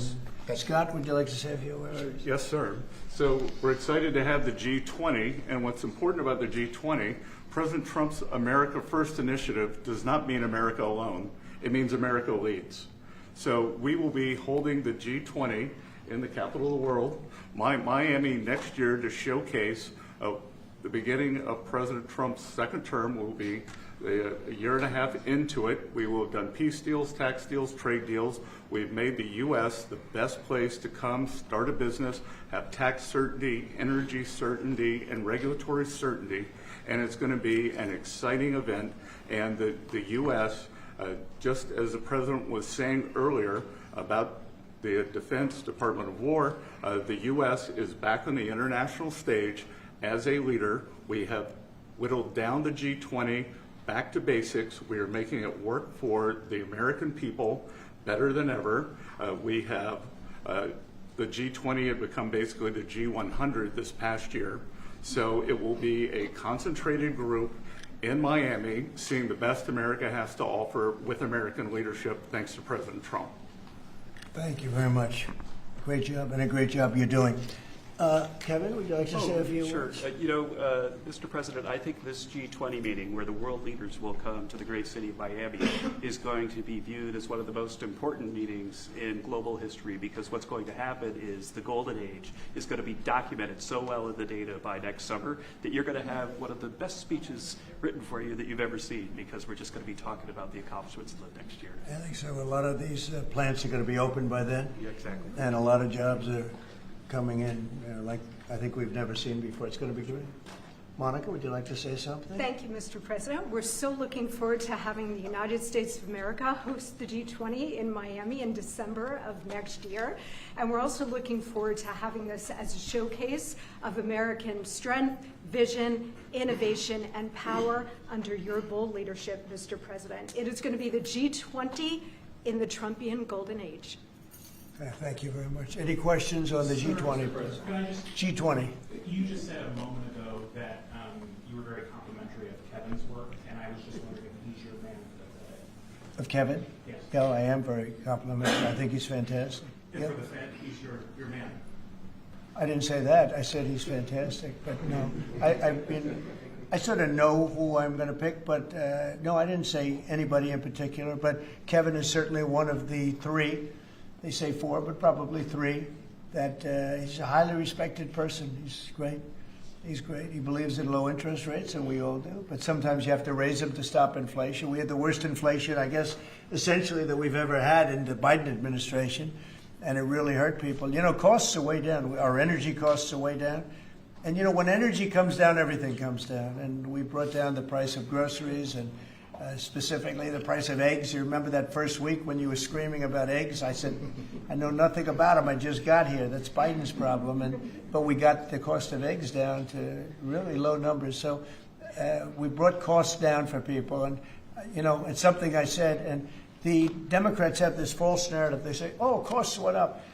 there. Scott, would you like to say a few words? Yes, sir. So we're excited to have the G20, and what's important about the G20, President Trump's America First initiative does not mean America alone. It means America leads. So we will be holding the G20 in the capital of the world, Miami, next year to showcase the beginning of President Trump's second term. Will be a year and a half into it. We will have done peace deals, tax deals, trade deals. We've made the U.S. the best place to come, start a business, have tax certainty, energy certainty, and regulatory certainty. And it's going to be an exciting event. And the U.S., just as the President was saying earlier about the Defense Department of War, the U.S. is back on the international stage as a leader. We have whittled down the G20 back to basics. We are making it work for the American people better than ever. We have the G20 had become basically the G100 this past year. So it will be a concentrated group in Miami seeing the best America has to offer with American leadership, thanks to President Trump. Thank you very much. Great job, and a great job you're doing. Kevin, would you like to say a few words? Mr. President, I think this G20 meeting, where the world leaders will come to the great city of Miami, is going to be viewed as one of the most important meetings in global history, because what's going to happen is the golden age is going to be documented so well in the data by next summer that you're going to have one of the best speeches written for you that you've ever seen, because we're just going to be talking about the accomplishments of the next year. I think so. A lot of these plants are going to be open by then. Yeah, exactly. And a lot of jobs are coming in, like I think we've never seen before. It's going to be great. Monica, would you like to say something? Thank you, Mr. President. We're so looking forward to having the United States of America host the G20 in Miami in December of next year. And we're also looking forward to having this as a showcase of American strength, vision, innovation, and power under your bold leadership, Mr. President. It is going to be the G20 in the Trumpian golden age. Thank you very much. Any questions on the G20? G20. You just said a moment ago that you were very complimentary of Kevin's work, and I was just wondering if he's your man Of Kevin? Yes. Yeah, I am very complimentary. I think he's fantastic. And for the Fed, he's your man. I didn't say that. I said he's fantastic, but no. I sort of know who I'm going to pick, but no, I didn't say anybody in particular. But Kevin is certainly one of the three. They say four, but probably three. That he's a highly respected person. He's great. He's great. He believes in low interest rates, and we all do. But sometimes you have to raise them to stop inflation. We had the worst inflation, I guess, essentially that we've ever had in the Biden administration, and it really hurt people. Costs are way down. Our energy costs are way down. And, when energy comes down, everything comes down. And we brought down the price of groceries and specifically the price of eggs. You remember that first week when you were screaming about eggs? I said, I know nothing about them. I just got here. That's Biden's problem. But we got the cost of eggs down to really low numbers. So we brought costs down for people. And, it's something I said. And the Democrats have this false narrative. They say, costs went up.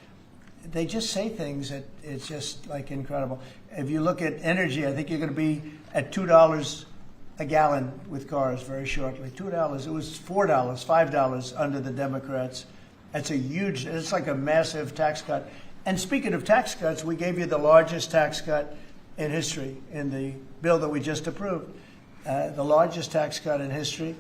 They just say things that it's just like incredible. If you look at energy, I think you're going to be at $2 a gallon with cars very shortly. $2. It was $4, $5 under the Democrats. It's like a massive tax cut. And speaking of tax cuts, we gave you the largest tax cut in history in the bill that we just approved. The largest tax cut in history.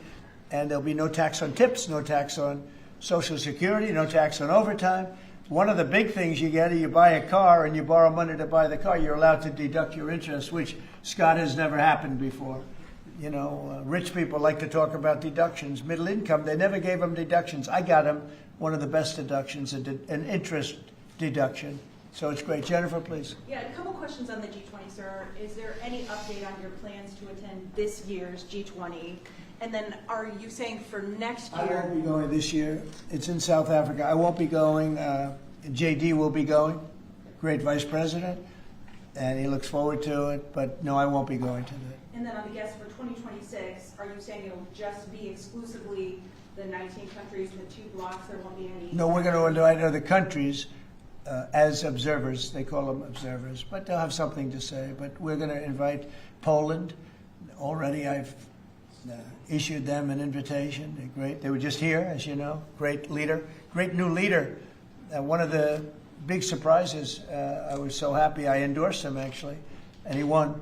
And there'll be no tax on tips, no tax on Social Security, no tax on overtime. One of the big things you get is you buy a car and you borrow money to buy the car. You're allowed to deduct your interest, which, Scott, has never happened before. Rich people like to talk about deductions. Middle income, they never gave them deductions. I got them one of the best deductions, an interest deduction. So it's great. Jennifer, please. Yeah, a couple questions on the G20, sir. Is there any update on your plans to attend this year's G20? And then are you saying for next year? I won't be going this year. It's in South Africa. I won't be going. JD will be going. Great vice president. and he looks forward to it. But no, I won't be going to that. And then on the guests for 2026, are you saying it'll just be exclusively the 19 countries and the 2 blocks? There won't be any? No, we're going to invite other countries as observers. They call them observers, but they'll have something to say. But we're going to invite Poland. Already I've issued them an invitation. They're great. They were just here, as you know. Great leader, great new leader. One of the big surprises, I was so happy I endorsed him, actually, and he won.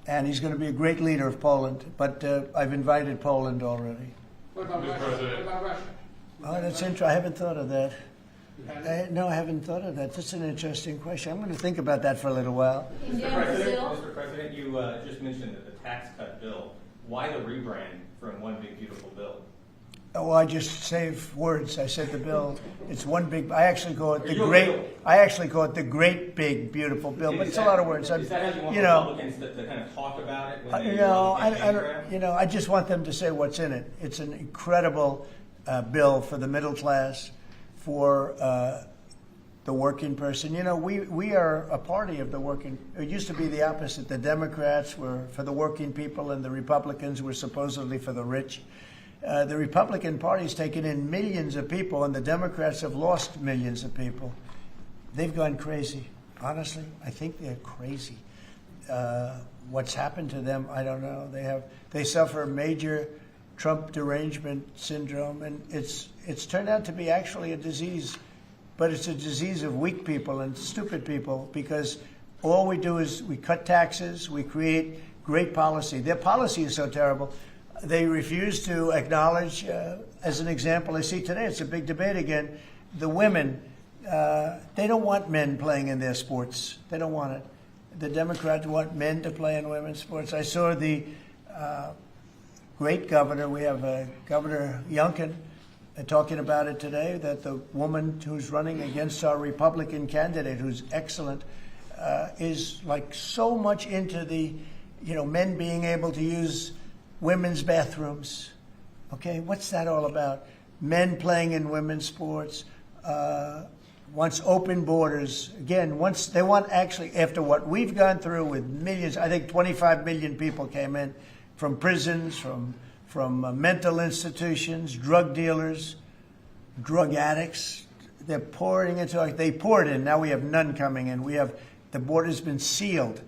And he's going to be a great leader of Poland. But I've invited Poland already. What about Russia? What about Russia? Oh, that's interesting. I haven't thought of that. No, I haven't thought of that. That's an interesting question. I'm going to think about that for a little while. Mr. President, you just mentioned that the tax cut bill. Why the rebrand from One Big Beautiful Bill? Oh, I just save words. I said the bill. It's one big. I actually call it the great. I actually call it the Great Big Beautiful Bill. But it's a lot of words. Is that how you want Republicans to kind of talk about it? When they I just want them to say what's in it. It's an incredible bill for the middle class, for the working person. You know, we are a party of the working. It used to be the opposite. The Democrats were for the working people, and the Republicans were supposedly for the rich. The Republican Party's taken in millions of people, and the Democrats have lost millions of people. They've gone crazy. Honestly, I think they're crazy. What's happened to them, I don't know. They suffer major Trump derangement syndrome, and it's turned out to be actually a disease, but it's a disease of weak people and stupid people, because all we do is we cut taxes, we create great policy. Their policy is so terrible. They refuse to acknowledge, as an example, I see today, it's a big debate again, the women, they don't want men playing in their sports. They don't want it. The Democrats want men to play in women's sports. I saw the great governor, we have Governor Youngkin, talking about it today, that the woman who's running against our Republican candidate, who's excellent, is like so much into the, men being able to use women's bathrooms. Okay, what's that all about? Men playing in women's sports, wants open borders. Again, once they want, actually, after what we've gone through with millions, I think 25 million people came in from prisons, from mental institutions, drug dealers, drug addicts. They're pouring into, they poured in, now we have none coming in. The border's been sealed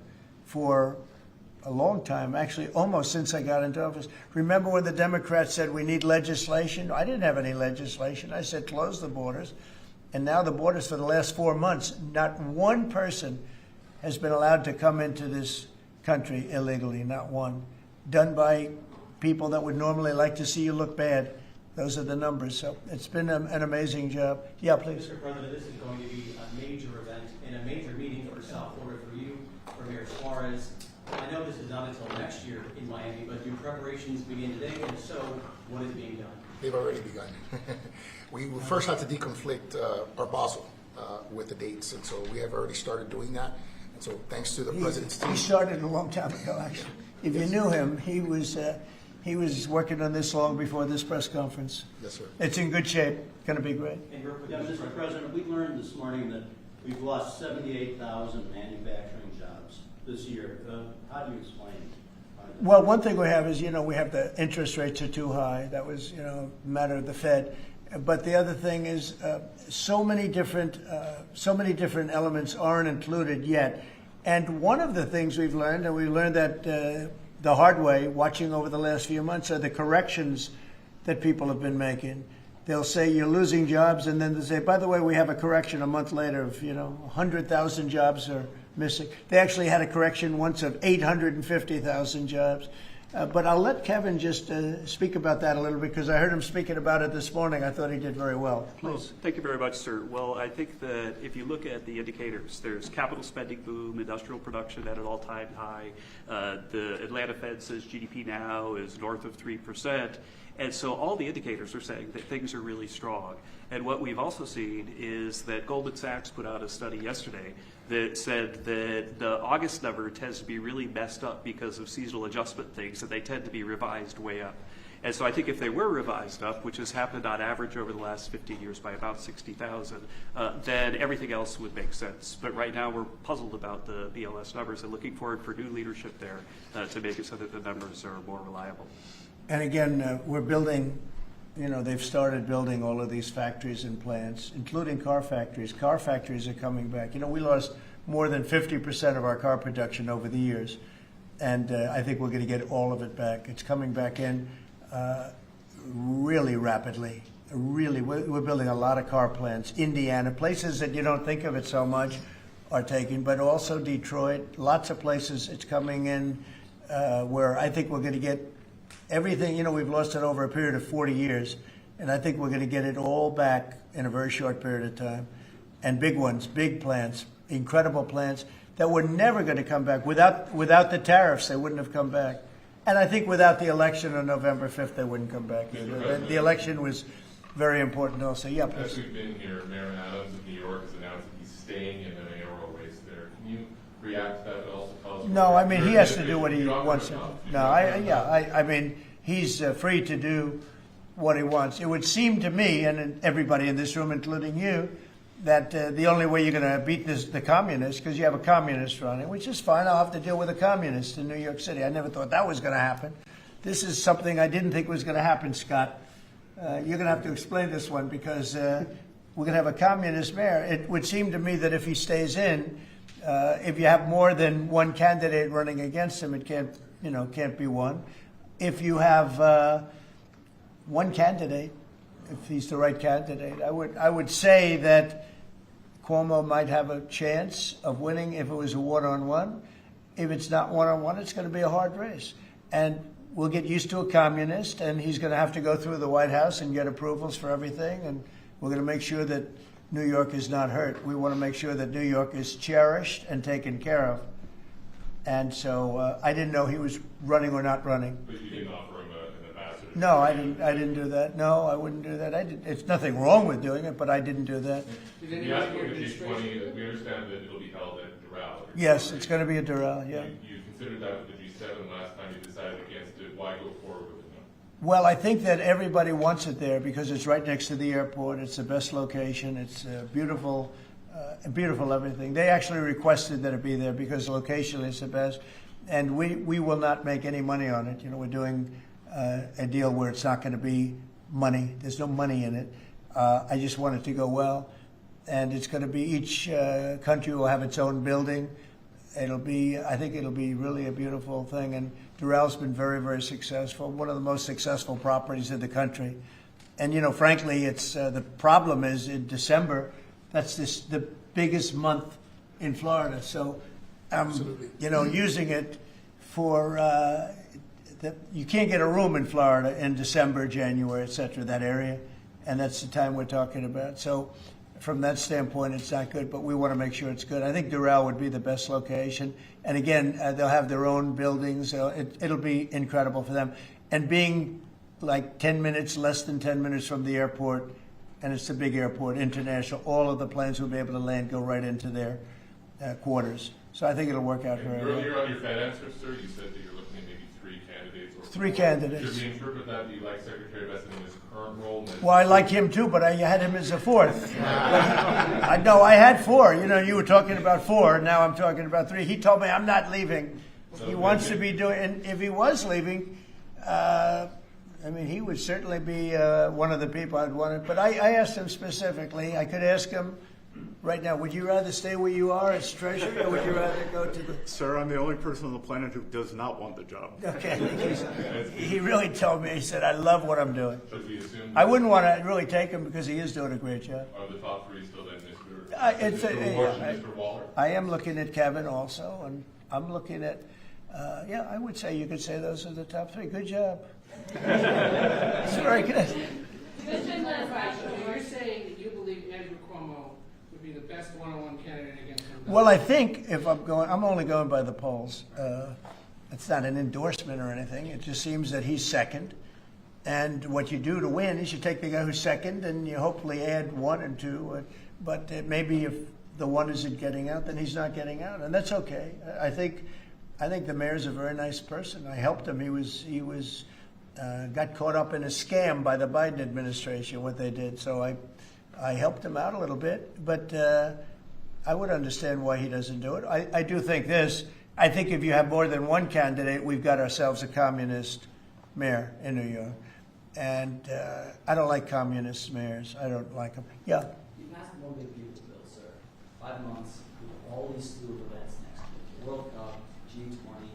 for a long time, actually almost since I got into office. Remember when the Democrats said we need legislation? I didn't have any legislation. I said close the borders. And now the borders for the last 4 months, not one person has been allowed to come into this country illegally, not one. Done by people that would normally like to see you look bad. Those are the numbers. So it's been an amazing job. Yeah, please. Mr. President, this is going to be a major event and a major meeting for South Florida, for you, for Mayor Suarez. I know this is not until next year in Miami, but do preparations begin today? And if so, what is being done? They've already begun. We first had to deconflict our Basel with the dates, and so we have already started doing that. And so thanks to the president's team. He started a long time ago, actually. If you knew him, he was working on this long before this press conference. Yes, sir. It's in good shape. Going to be great. Mr. President, we learned this morning that we've lost 78,000 manufacturing jobs this year. How do you explain it? Well, one thing we have is, we have the interest rates are too high. That was, a matter of the Fed. But the other thing is so many different elements aren't included yet. And one of the things we've learned, and we learned that the hard way, watching over the last few months, are the corrections that people have been making. They'll say you're losing jobs, and then they'll say, by the way, we have a correction a month later of, 100,000 jobs are missing. They actually had a correction once of 850,000 jobs. But I'll let Kevin just speak about that a little, because I heard him speaking about it this morning. I thought he did very well. Please. Well, thank you very much, sir. Well, I think that if you look at the indicators, there's capital spending boom, industrial production at an all-time high. The Atlanta Fed says GDP now is north of 3%. And so all the indicators are saying that things are really strong. And what we've also seen is that Goldman Sachs put out a study yesterday that said that the August number tends to be really messed up because of seasonal adjustment things, and they tend to be revised way up. And so I think if they were revised up, which has happened on average over the last 15 years by about 60,000, then everything else would make sense. But right now we're puzzled about the BLS numbers and looking forward for new leadership there to make it so that the numbers are more reliable. And again, we're building, they've started building all of these factories and plants, including car factories. Car factories are coming back. We lost more than 50% of our car production over the years. And I think we're going to get all of it back. It's coming back in really rapidly. Really, we're building a lot of car plants. Indiana, places that you don't think of it so much are taken, but also Detroit, lots of places it's coming in where I think we're going to get everything. We've lost it over a period of 40 years, and I think we're going to get it all back in a very short period of time. And big ones, big plants, incredible plants that were never going to come back. Without the tariffs, they wouldn't have come back. And I think without the election on November 5th, they wouldn't come back either. The election was very important also. Yeah, please. As we've been here, Mayor Adams of New York has announced that he's staying in the mayoral race there. Can you react to that, but also tell us? No, I mean, he has to do what he wants to. No, I mean, he's free to do what he wants. It would seem to me, and everybody in this room, including you, that the only way you're going to beat the communists, because you have a communist running, which is fine. I'll have to deal with a communist in New York City. I never thought that was going to happen. This is something I didn't think was going to happen, Scott. You're going to have to explain this one, because we're going to have a communist mayor. It would seem to me that if he stays in, if you have more than one candidate running against him, it can't be one. If you have one candidate, if he's the right candidate, I would say that Cuomo might have a chance of winning if it was a one-on-one. If it's not one-on-one, it's going to be a hard race. And we'll get used to a communist, and he's going to have to go through the White House and get approvals for everything. And we're going to make sure that New York is not hurt. We want to make sure that New York is cherished and taken care of. And so I didn't know he was running or not running. But you didn't offer him an ambassador? No, I didn't do that. No, I wouldn't do that. It's nothing wrong with doing it, but I didn't do that. You asked for the G20. We understand that it'll be held at Doral. Yes, it's going to be at Doral, yeah. You considered that with the G7 last time you decided against it. Why go forward with it now? Well, I think that everybody wants it there because it's right next to the airport. It's the best location. It's beautiful everything. They actually requested that it be there because location is the best. And we will not make any money on it. We're doing a deal where it's not going to be money. There's no money in it. I just want it to go well. And it's going to be each country will have its own building. I think it'll be really a beautiful thing. And Doral's been very, very successful. One of the most successful properties in the country. And, frankly, it's the problem is in December, that's the biggest month in Florida. So using it for, you can't get a room in Florida in December, January, et cetera, that area. And that's the time we're talking about. So from that standpoint, it's not good, but we want to make sure it's good. I think Doral would be the best location. And again, they'll have their own buildings. It'll be incredible for them. And being like 10 minutes, less than 10 minutes from the airport, and it's a big airport, international, all of the planes will be able to land, go right into their quarters. So I think it'll work out very well. Earlier on your Fed answer, sir, you said that you're looking at maybe 3 candidates. Or 3 candidates. Should we interpret that you like Secretary Bessent in his current role? Well, I like him too, but I had him as a 4th. I had 4. You were talking about 4, now I'm talking about 3. He told me I'm not leaving. He wants to be doing, and if he was leaving, he would certainly be one of the people I'd want it. But I asked him specifically. I could ask him right now, would you rather stay where you are as Treasury, or would you rather go to the... Sir, I'm the only person on the planet who does not want the job. Okay. He really told me, he said, I love what I'm doing. Should we assume I wouldn't want to really take him because he is doing a great job. Are the top 3 still then Mr. Waller? I am looking at Kevin also, and I'm looking at, I would say you could say those are the top 3. Good job. That's very good. Just to clarify, so you're saying that you believe Andrew Cuomo would be the best one-on-one candidate against him? Well, I think if I'm only going by the polls. It's not an endorsement or anything. It just seems that he's second. And what you do to win is you take the guy who's second and you hopefully add 1 and 2. But maybe if the 1 isn't getting out, then he's not getting out. And that's okay. I think the mayor's a very nice person. I helped him. He was got caught up in a scam by the Biden administration, what they did. So I helped him out a little bit, but I would understand why he doesn't do it. I do think this. I think if you have more than one candidate, we've got ourselves a communist mayor in New York. And I don't like communist mayors. I don't like them. Yeah? You passed one big beautiful bill, sir. 5 months, with all these slew of events next week. The World Cup, G20,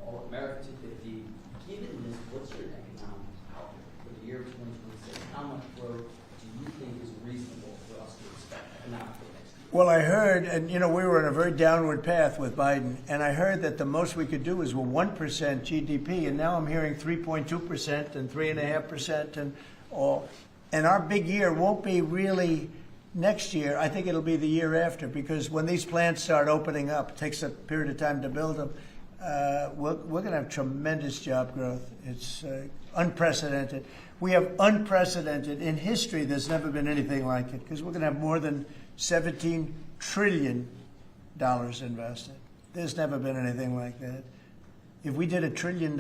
all America 250. Given this, what's your economic outlook for the year 2026? How much growth do you think is reasonable for us to expect economically next year? Well, I heard, and we were on a very downward path with Biden, and I heard that the most we could do is 1% GDP, and now I'm hearing 3.2% and 3.5% and all. And our big year won't be really next year. I think it'll be the year after, because when these plants start opening up, it takes a period of time to build them. We're going to have tremendous job growth. It's unprecedented. We have unprecedented in history. There's never been anything like it, because we're going to have more than $17 trillion invested. There's never been anything like that. If we did $1 trillion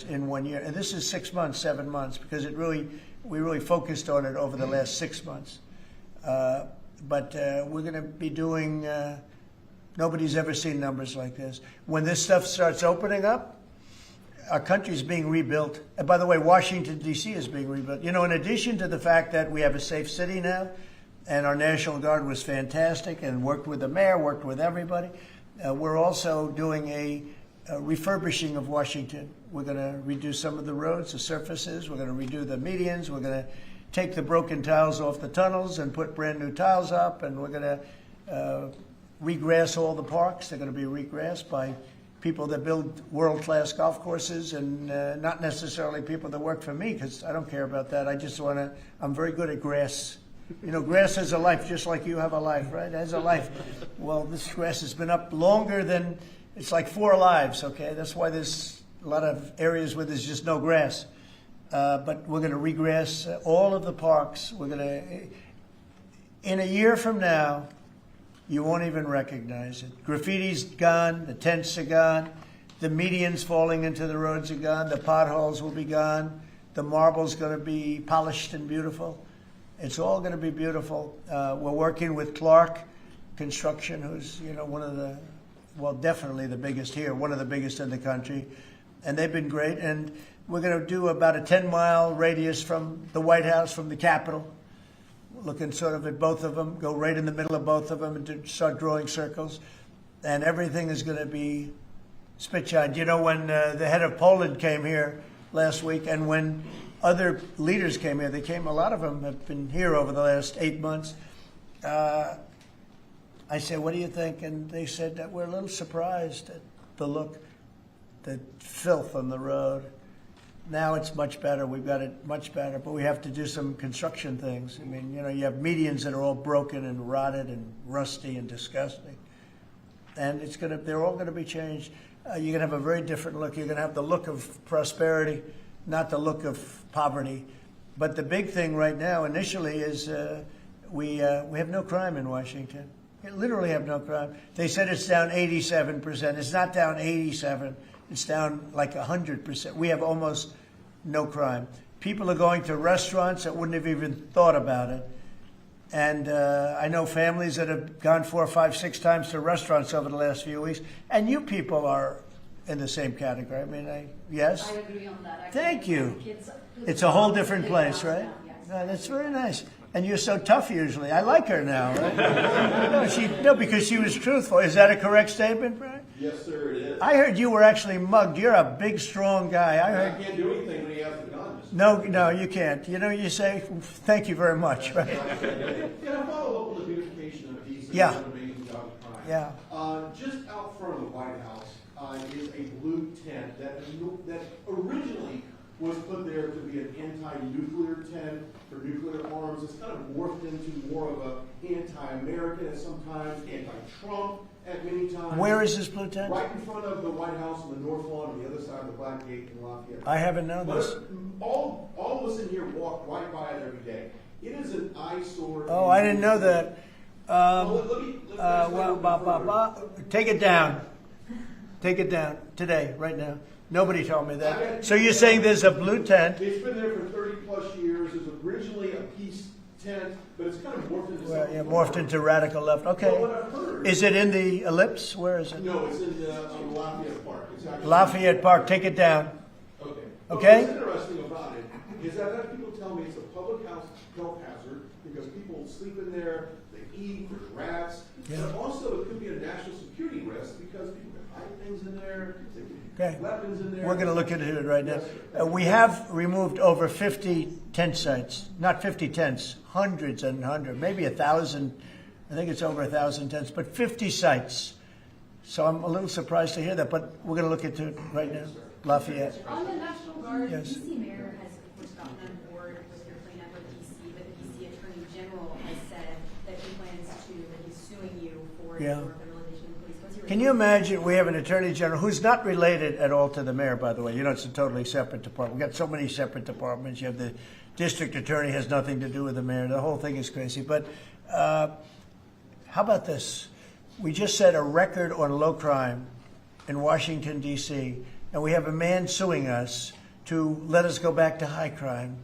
in 1 year, and this is 6 months, 7 months, because we really focused on it over the last 6 months. But we're going to be doing. Nobody's ever seen numbers like this. When this stuff starts opening up, our country's being rebuilt. And by the way, Washington, D.C. is being rebuilt. In addition to the fact that we have a safe city now, and our National Guard was fantastic and worked with the mayor, worked with everybody, we're also doing a refurbishing of Washington. We're going to redo some of the roads, the surfaces. We're going to redo the medians. We're going to take the broken tiles off the tunnels and put brand new tiles up, and we're going to regrass all the parks. They're going to be regrassed by people that build world-class golf courses, and not necessarily people that work for me, because I don't care about that. I just want to, I'm very good at grass. Grass has a life, just like you have a life, right? It has a life. Well, this grass has been up longer than, it's like 4 lives, okay? That's why there's a lot of areas where there's just no grass. But we're going to regrass all of the parks. We're going to, in a year from now, you won't even recognize it. Graffiti's gone, the tents are gone, the medians falling into the roads are gone, the potholes will be gone, the marble's going to be polished and beautiful. It's all going to be beautiful. We're working with Clark Construction, who's one of the, well, definitely the biggest here, one of the biggest in the country, and they've been great. And we're going to do about a 10-mile radius from the White House, from the Capitol, looking sort of at both of them, go right in the middle of both of them and start drawing circles. And everything is going to be spit-shined. When the head of Poland came here last week, and when other leaders came here, a lot of them have been here over the last 8 months. I said, what do you think? And they said that we're a little surprised at the look, the filth on the road. Now it's much better. We've got it much better, but we have to do some construction things. I mean, you have medians that are all broken and rotted and rusty and disgusting. And they're all going to be changed. You're going to have a very different look. You're going to have the look of prosperity, not the look of poverty. But the big thing right now, initially, is we have no crime in Washington. We literally have no crime. They said it's down 87%. It's not down 87%. It's down like 100%. We have almost no crime. People are going to restaurants that wouldn't have even thought about it. And I know families that have gone 4, 5, 6 times to restaurants over the last few weeks. And you people are in the same category. I mean, yes? I agree on that. Thank you. It's a whole different place, right? That's very nice. And you're so tough usually. I like her now, right? No, because she was truthful. Is that a correct statement, Brian? Yes, sir, it is. I heard you were actually mugged. You're a big, strong guy. I can't do anything when he has the gun. No, you can't. You say, thank you very much, right? Can I follow up with the beautification of peace? Yeah. An amazing job of crime. Yeah. Just out front of the White House is a blue tent that originally was put there to be an anti-nuclear tent for nuclear arms. It's kind of morphed into more of an anti-American at sometimes, anti-Trump at many times. Where is this blue tent? Right in front of the White House on the north lawn on the other side of the Black Gate in Lafayette. I haven't known this. All of us in here walk right by it every day. It is an eyesore. Oh, I didn't know that. Take it down. Take it down today, right now. Nobody told me that. So you're saying there's a blue tent? It's been there for 30-plus years. It was originally a peace tent, but it's kind of morphed into Well, something. yeah, morphed into radical left. Okay. Well, what I've heard- Is it in the Ellipse? Where is it? No, it's in Lafayette Park. It's actually- Lafayette Park. Take it down. Okay. Okay? What's interesting about it is that I've had people tell me it's a public health hazard because people sleep in there, they eat, there's rats. Yeah. But also it could be a national security risk because people can hide things in there, they can Okay. weapons in there. We're going to look into it right now. Yes, sir. We have removed over 50 tent sites. Not 50 tents, hundreds and hundreds, maybe 1,000. I think it's over 1,000 tents, but 50 sites. So I'm a little surprised to hear that, but we're going to look into it right now. Lafayette. On the National Guard, Yes. DC Mayor has, of course, gotten on board with your plan for DC, but the DC Attorney General has said that he plans to, that he's suing you for Yeah. your criminalization of police. What's your Can you imagine we have an attorney general who's not related at all to the mayor, by the way? You know, it's a totally separate department. We've got so many separate departments. You have the district attorney has nothing to do with the mayor. The whole thing is crazy. But how about this? We just set a record on low crime in Washington, D.C., and we have a man suing us to let us go back to high crime.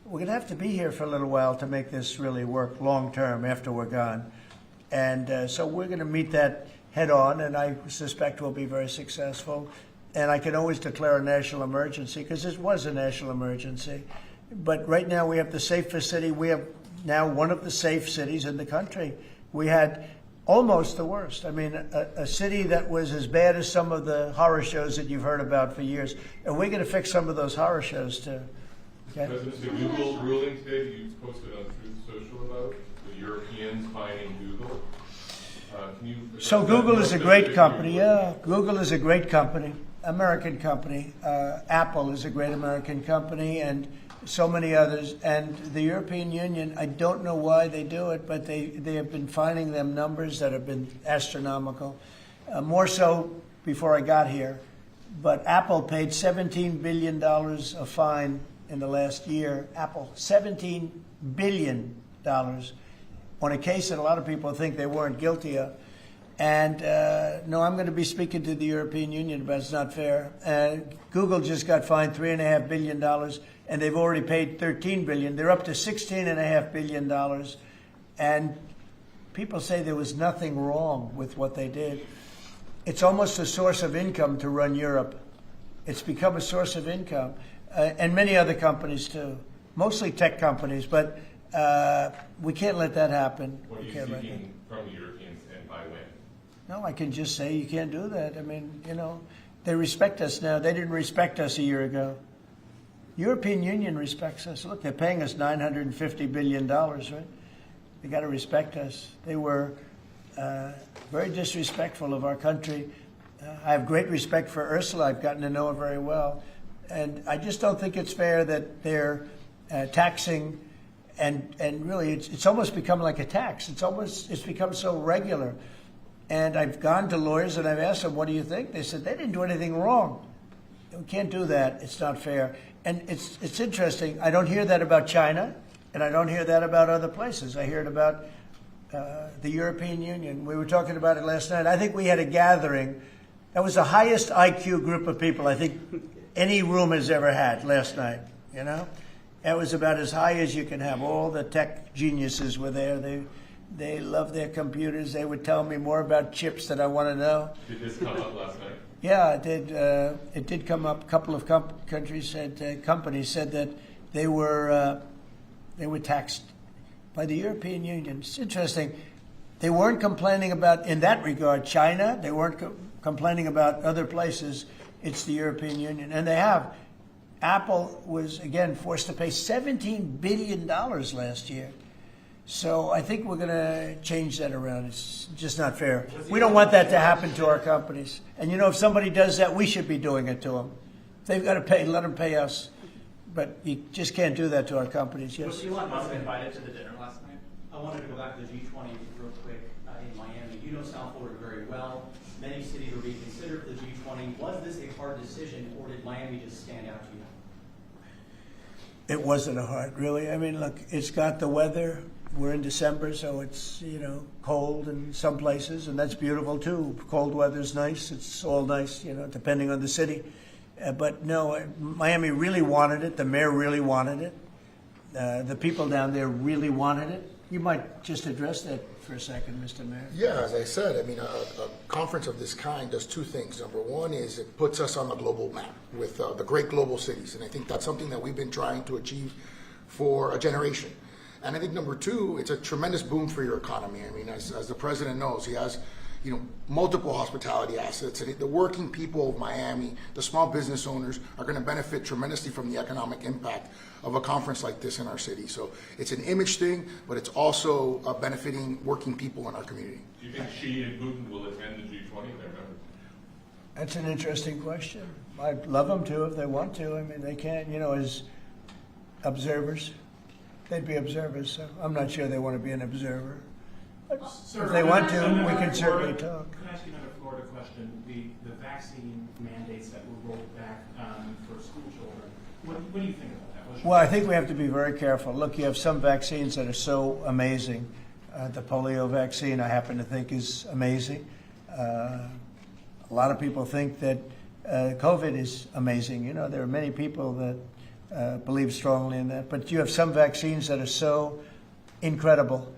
We're going to have to be here for a little while to make this really work long term after we're gone. And so we're going to meet that head on, and I suspect we'll be very successful. And I can always declare a national emergency because it was a national emergency. But right now we have the safest city. We have now one of the safe cities in the country. We had almost the worst. I mean, a city that was as bad as some of the horror shows that you've heard about for years. And we're going to fix some of those horror shows too. Okay? President, the Google ruling today that you posted on Truth Social about the Europeans fining Google. So Google is a great company. Yeah, Google is a great company, American company. Apple is a great American company, and so many others. And the European Union, I don't know why they do it, but they have been fining them numbers that have been astronomical. More so before I got here. But Apple paid $17 billion a fine in the last year. Apple, $17 billion on a case that a lot of people think they weren't guilty of. And no, I'm going to be speaking to the European Union about it's not fair. Google just got fined $3.5 billion, and they've already paid $13 billion. They're up to $16.5 billion. And people say there was nothing wrong with what they did. It's almost a source of income to run Europe. It's become a source of income. And many other companies too, mostly tech companies. But we can't let that happen. What are you seeking from the Europeans and by when? No, I can just say you can't do that. I mean, you know, they respect us now. They didn't respect us a year ago. European Union respects us. Look, they're paying us $950 billion, right? They got to respect us. They were very disrespectful of our country. I have great respect for Ursula. I've gotten to know her very well. And I just don't think it's fair that they're taxing, and really it's almost become like a tax. It's become so regular. And I've gone to lawyers and I've asked them, what do you think? They said, they didn't do anything wrong. We can't do that. It's not fair. And it's interesting. I don't hear that about China, and I don't hear that about other places. I hear it about the European Union. We were talking about it last night. I think we had a gathering. That was the highest IQ group of people I think any room has ever had last night, you know? That was about as high as you can have. All the tech geniuses were there. They love their computers. They would tell me more about chips that I want to know. Did this come up last night? Yeah, it did. It did come up. A couple of companies said that they were taxed by the European Union. It's interesting. They weren't complaining about, in that regard, China. They weren't complaining about other places. It's the European Union, and they have. Apple was again forced to pay $17 billion last year. So I think we're going to change that around. It's just not fair. We don't want that to happen to our companies. And, you know, if somebody does that, we should be doing it to them. If they've got to pay, let them pay us. But you just can't do that to our companies. Yes. Was Elon Musk invited to the dinner last night? I wanted to go back to the G20 real quick in Miami. You know South Florida very well. Many cities are being considered for the G20. Was this a hard decision, or did Miami just stand out to you? It wasn't a hard, really. I mean, look, it's got the weather. We're in December, so it's, you know, cold in some places, and that's beautiful too. Cold weather's nice. It's all nice, you know, depending on the city. But no, Miami really wanted it. The mayor really wanted it. The people down there really wanted it. You might just address that for a second, Mr. Mayor. Yeah, as I said, I mean, a conference of this kind does two things. Number one is it puts us on the global map with the great global cities, and I think that's something that we've been trying to achieve for a generation. And I think number two, it's a tremendous boom for your economy. I mean, as the president knows, he has, you know, multiple hospitality assets, and the working people of Miami, the small business owners, are going to benefit tremendously from the economic impact of a conference like this in our city. So it's an image thing, but it's also benefiting working people in our community. Do you think Xi and Putin will attend the G20? Their members? That's an interesting question. I'd love them to if they want to. I mean, they can't, you know, as observers. They'd be observers, so I'm not sure they want to be an observer. Sir, if they want to, we can certainly talk. Can I ask you another Florida question? The vaccine mandates that were rolled back for school children. What do you think about that? Well, I think we have to be very careful. Look, you have some vaccines that are so amazing. The polio vaccine, I happen to think, is amazing. A lot of people think that COVID is amazing. You know, there are many people that believe strongly in that. But you have some vaccines that are so incredible.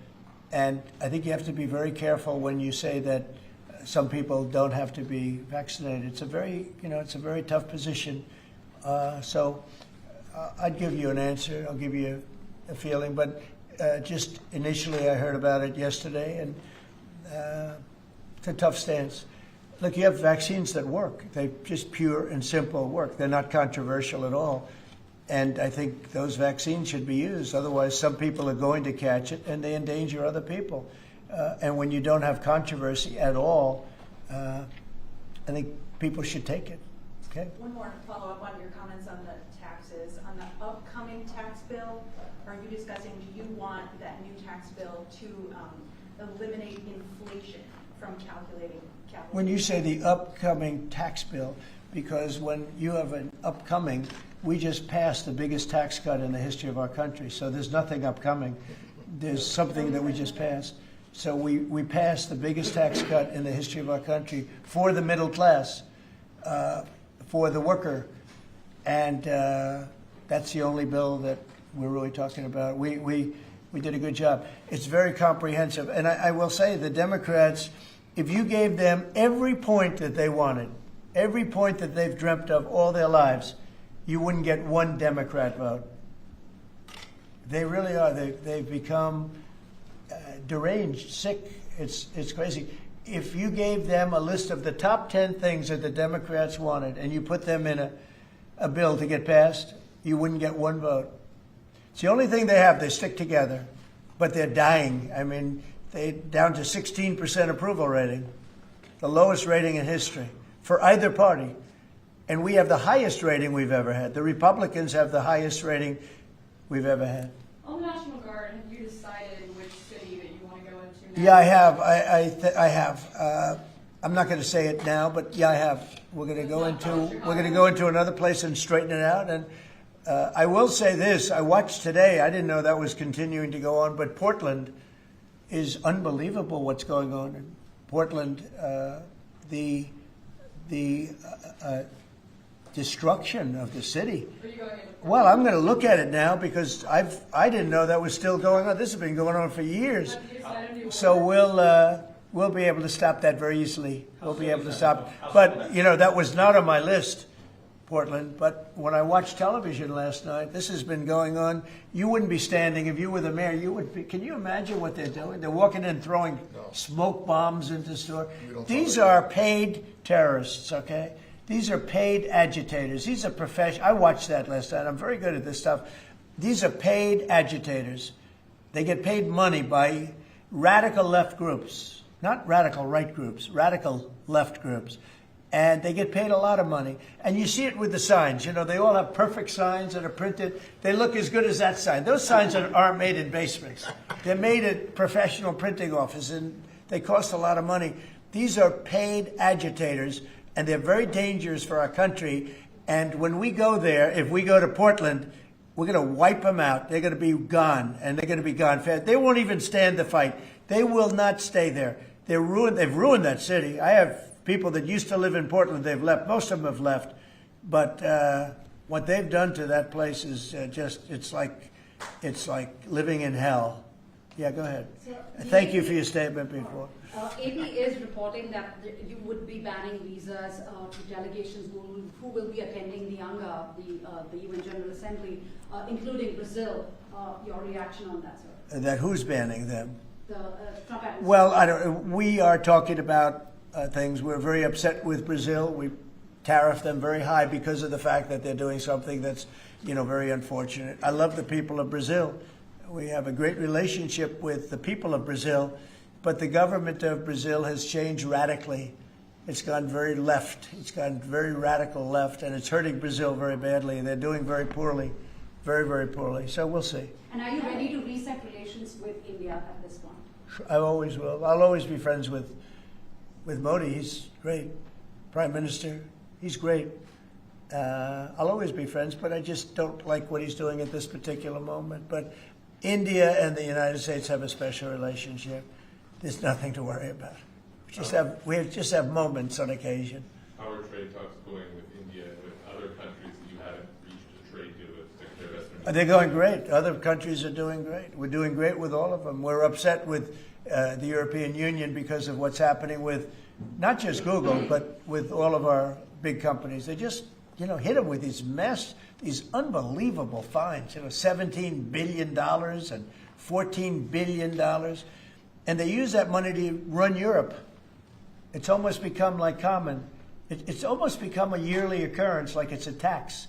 And I think you have to be very careful when you say that some people don't have to be vaccinated. It's a very, you know, it's a very tough position. So I'd give you an answer. I'll give you a feeling. But just initially I heard about it yesterday, and it's a tough stance. Look, you have vaccines that work. They just pure and simple work. They're not controversial at all. And I think those vaccines should be used. Otherwise, some people are going to catch it, and they endanger other people. And when you don't have controversy at all, I think people should take it. Okay? One more follow-up on your comments on the taxes. On the upcoming tax bill, are you discussing, do you want that new tax bill to eliminate inflation from calculating capital? When you say the upcoming tax bill, because when you have an upcoming, we just passed the biggest tax cut in the history of our country. So there's nothing upcoming. There's something that we just passed. So we passed the biggest tax cut in the history of our country for the middle class, for the worker. And that's the only bill that we're really talking about. We did a good job. It's very comprehensive. And I will say the Democrats, if you gave them every point that they wanted, every point that they've dreamt of all their lives, you wouldn't get one Democrat vote. They really are. They've become deranged, sick. It's crazy. If you gave them a list of the top 10 things that the Democrats wanted and you put them in a bill to get passed, you wouldn't get one vote. It's the only thing they have. They stick together, but they're dying. I mean, they're down to 16% approval rating, the lowest rating in history for either party. And we have the highest rating we've ever had. The Republicans have the highest rating we've ever had. On the National Guard, have you decided which city that you want to go into now? Yeah, I have. I have. I'm not going to say it now, but yeah, I have. We're going to go into another place and straighten it out. And I will say this: I watched today. I didn't know that was continuing to go on, but Portland is unbelievable. What's going on in Portland? The destruction of the city. Well, I'm going to look at it now because I didn't know that was still going on. This has been going on for years. So we'll be able to stop that very easily. We'll be able to stop. But you know, that was not on my list, Portland. But when I watched television last night, this has been going on. You wouldn't be standing if you were the mayor. You would be. Can you imagine what they're doing? They're walking in throwing smoke bombs into stores. These are paid terrorists. Okay. These are paid agitators. These are professional. I watched that last night. I'm very good at this stuff. These are paid agitators. They get paid money by radical left groups, not radical right groups, radical left groups. And they get paid a lot of money. And you see it with the signs. You know, they all have perfect signs that are printed. They look as good as that sign. Those signs aren't made in basements. They're made at professional printing offices, and they cost a lot of money. These are paid agitators, and they're very dangerous for our country. And when we go there, if we go to Portland, we're going to wipe them out. They're going to be gone, and they're going to be gone fast. They won't even stand the fight. They will not stay there. They've ruined that city. I have people that used to live in Portland. They've left. Most of them have left. But what they've done to that place is it's like living in hell. Yeah, go ahead. Thank you for your statement before. AP is reporting that you would be banning visas to delegations who will be attending the UNGA, the UN General Assembly, including Brazil. Your reaction on that, sir? That who's banning them? The Trump administration. Well, we are talking about things. We're very upset with Brazil. We tariff them very high because of the fact that they're doing something that's, very unfortunate. I love the people of Brazil. We have a great relationship with the people of Brazil, but the government of Brazil has changed radically. It's gone very left. It's gone very radical left, and it's hurting Brazil very badly. They're doing very poorly, very, very poorly. So we'll see. And are you ready to reset relations with India at this point? I always will. I'll always be friends with Modi. He's great. Prime Minister, he's great. I'll always be friends, but I just don't like what he's doing at this particular moment. But India and the United States have a special relationship. There's nothing to worry about. We just have moments on occasion. How are trade talks going with India and with other countries that you haven't reached a trade deal with? They're going great. Other countries are doing great. We're doing great with all of them. We're upset with the European Union because of what's happening with not just Google, but with all of our big companies. They just, hit them with these unbelievable fines. $17 billion and $14 billion. And they use that money to run Europe. It's almost become like common. It's almost become a yearly occurrence, like it's a tax.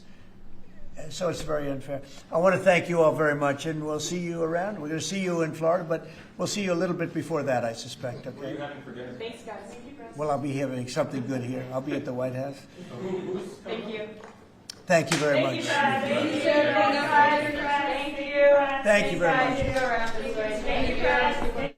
So it's very unfair. I want to thank you all very much, and we'll see you around. We're going to see you in Florida, but we'll see you a little bit before that, I suspect. Okay? What are you having for dinner? Thanks, guys. Thank you, guys. Well, I'll be having something good here. I'll be at the White House. Thank you. Thank you very much. Thank you. Thank you very much. Thank you very much.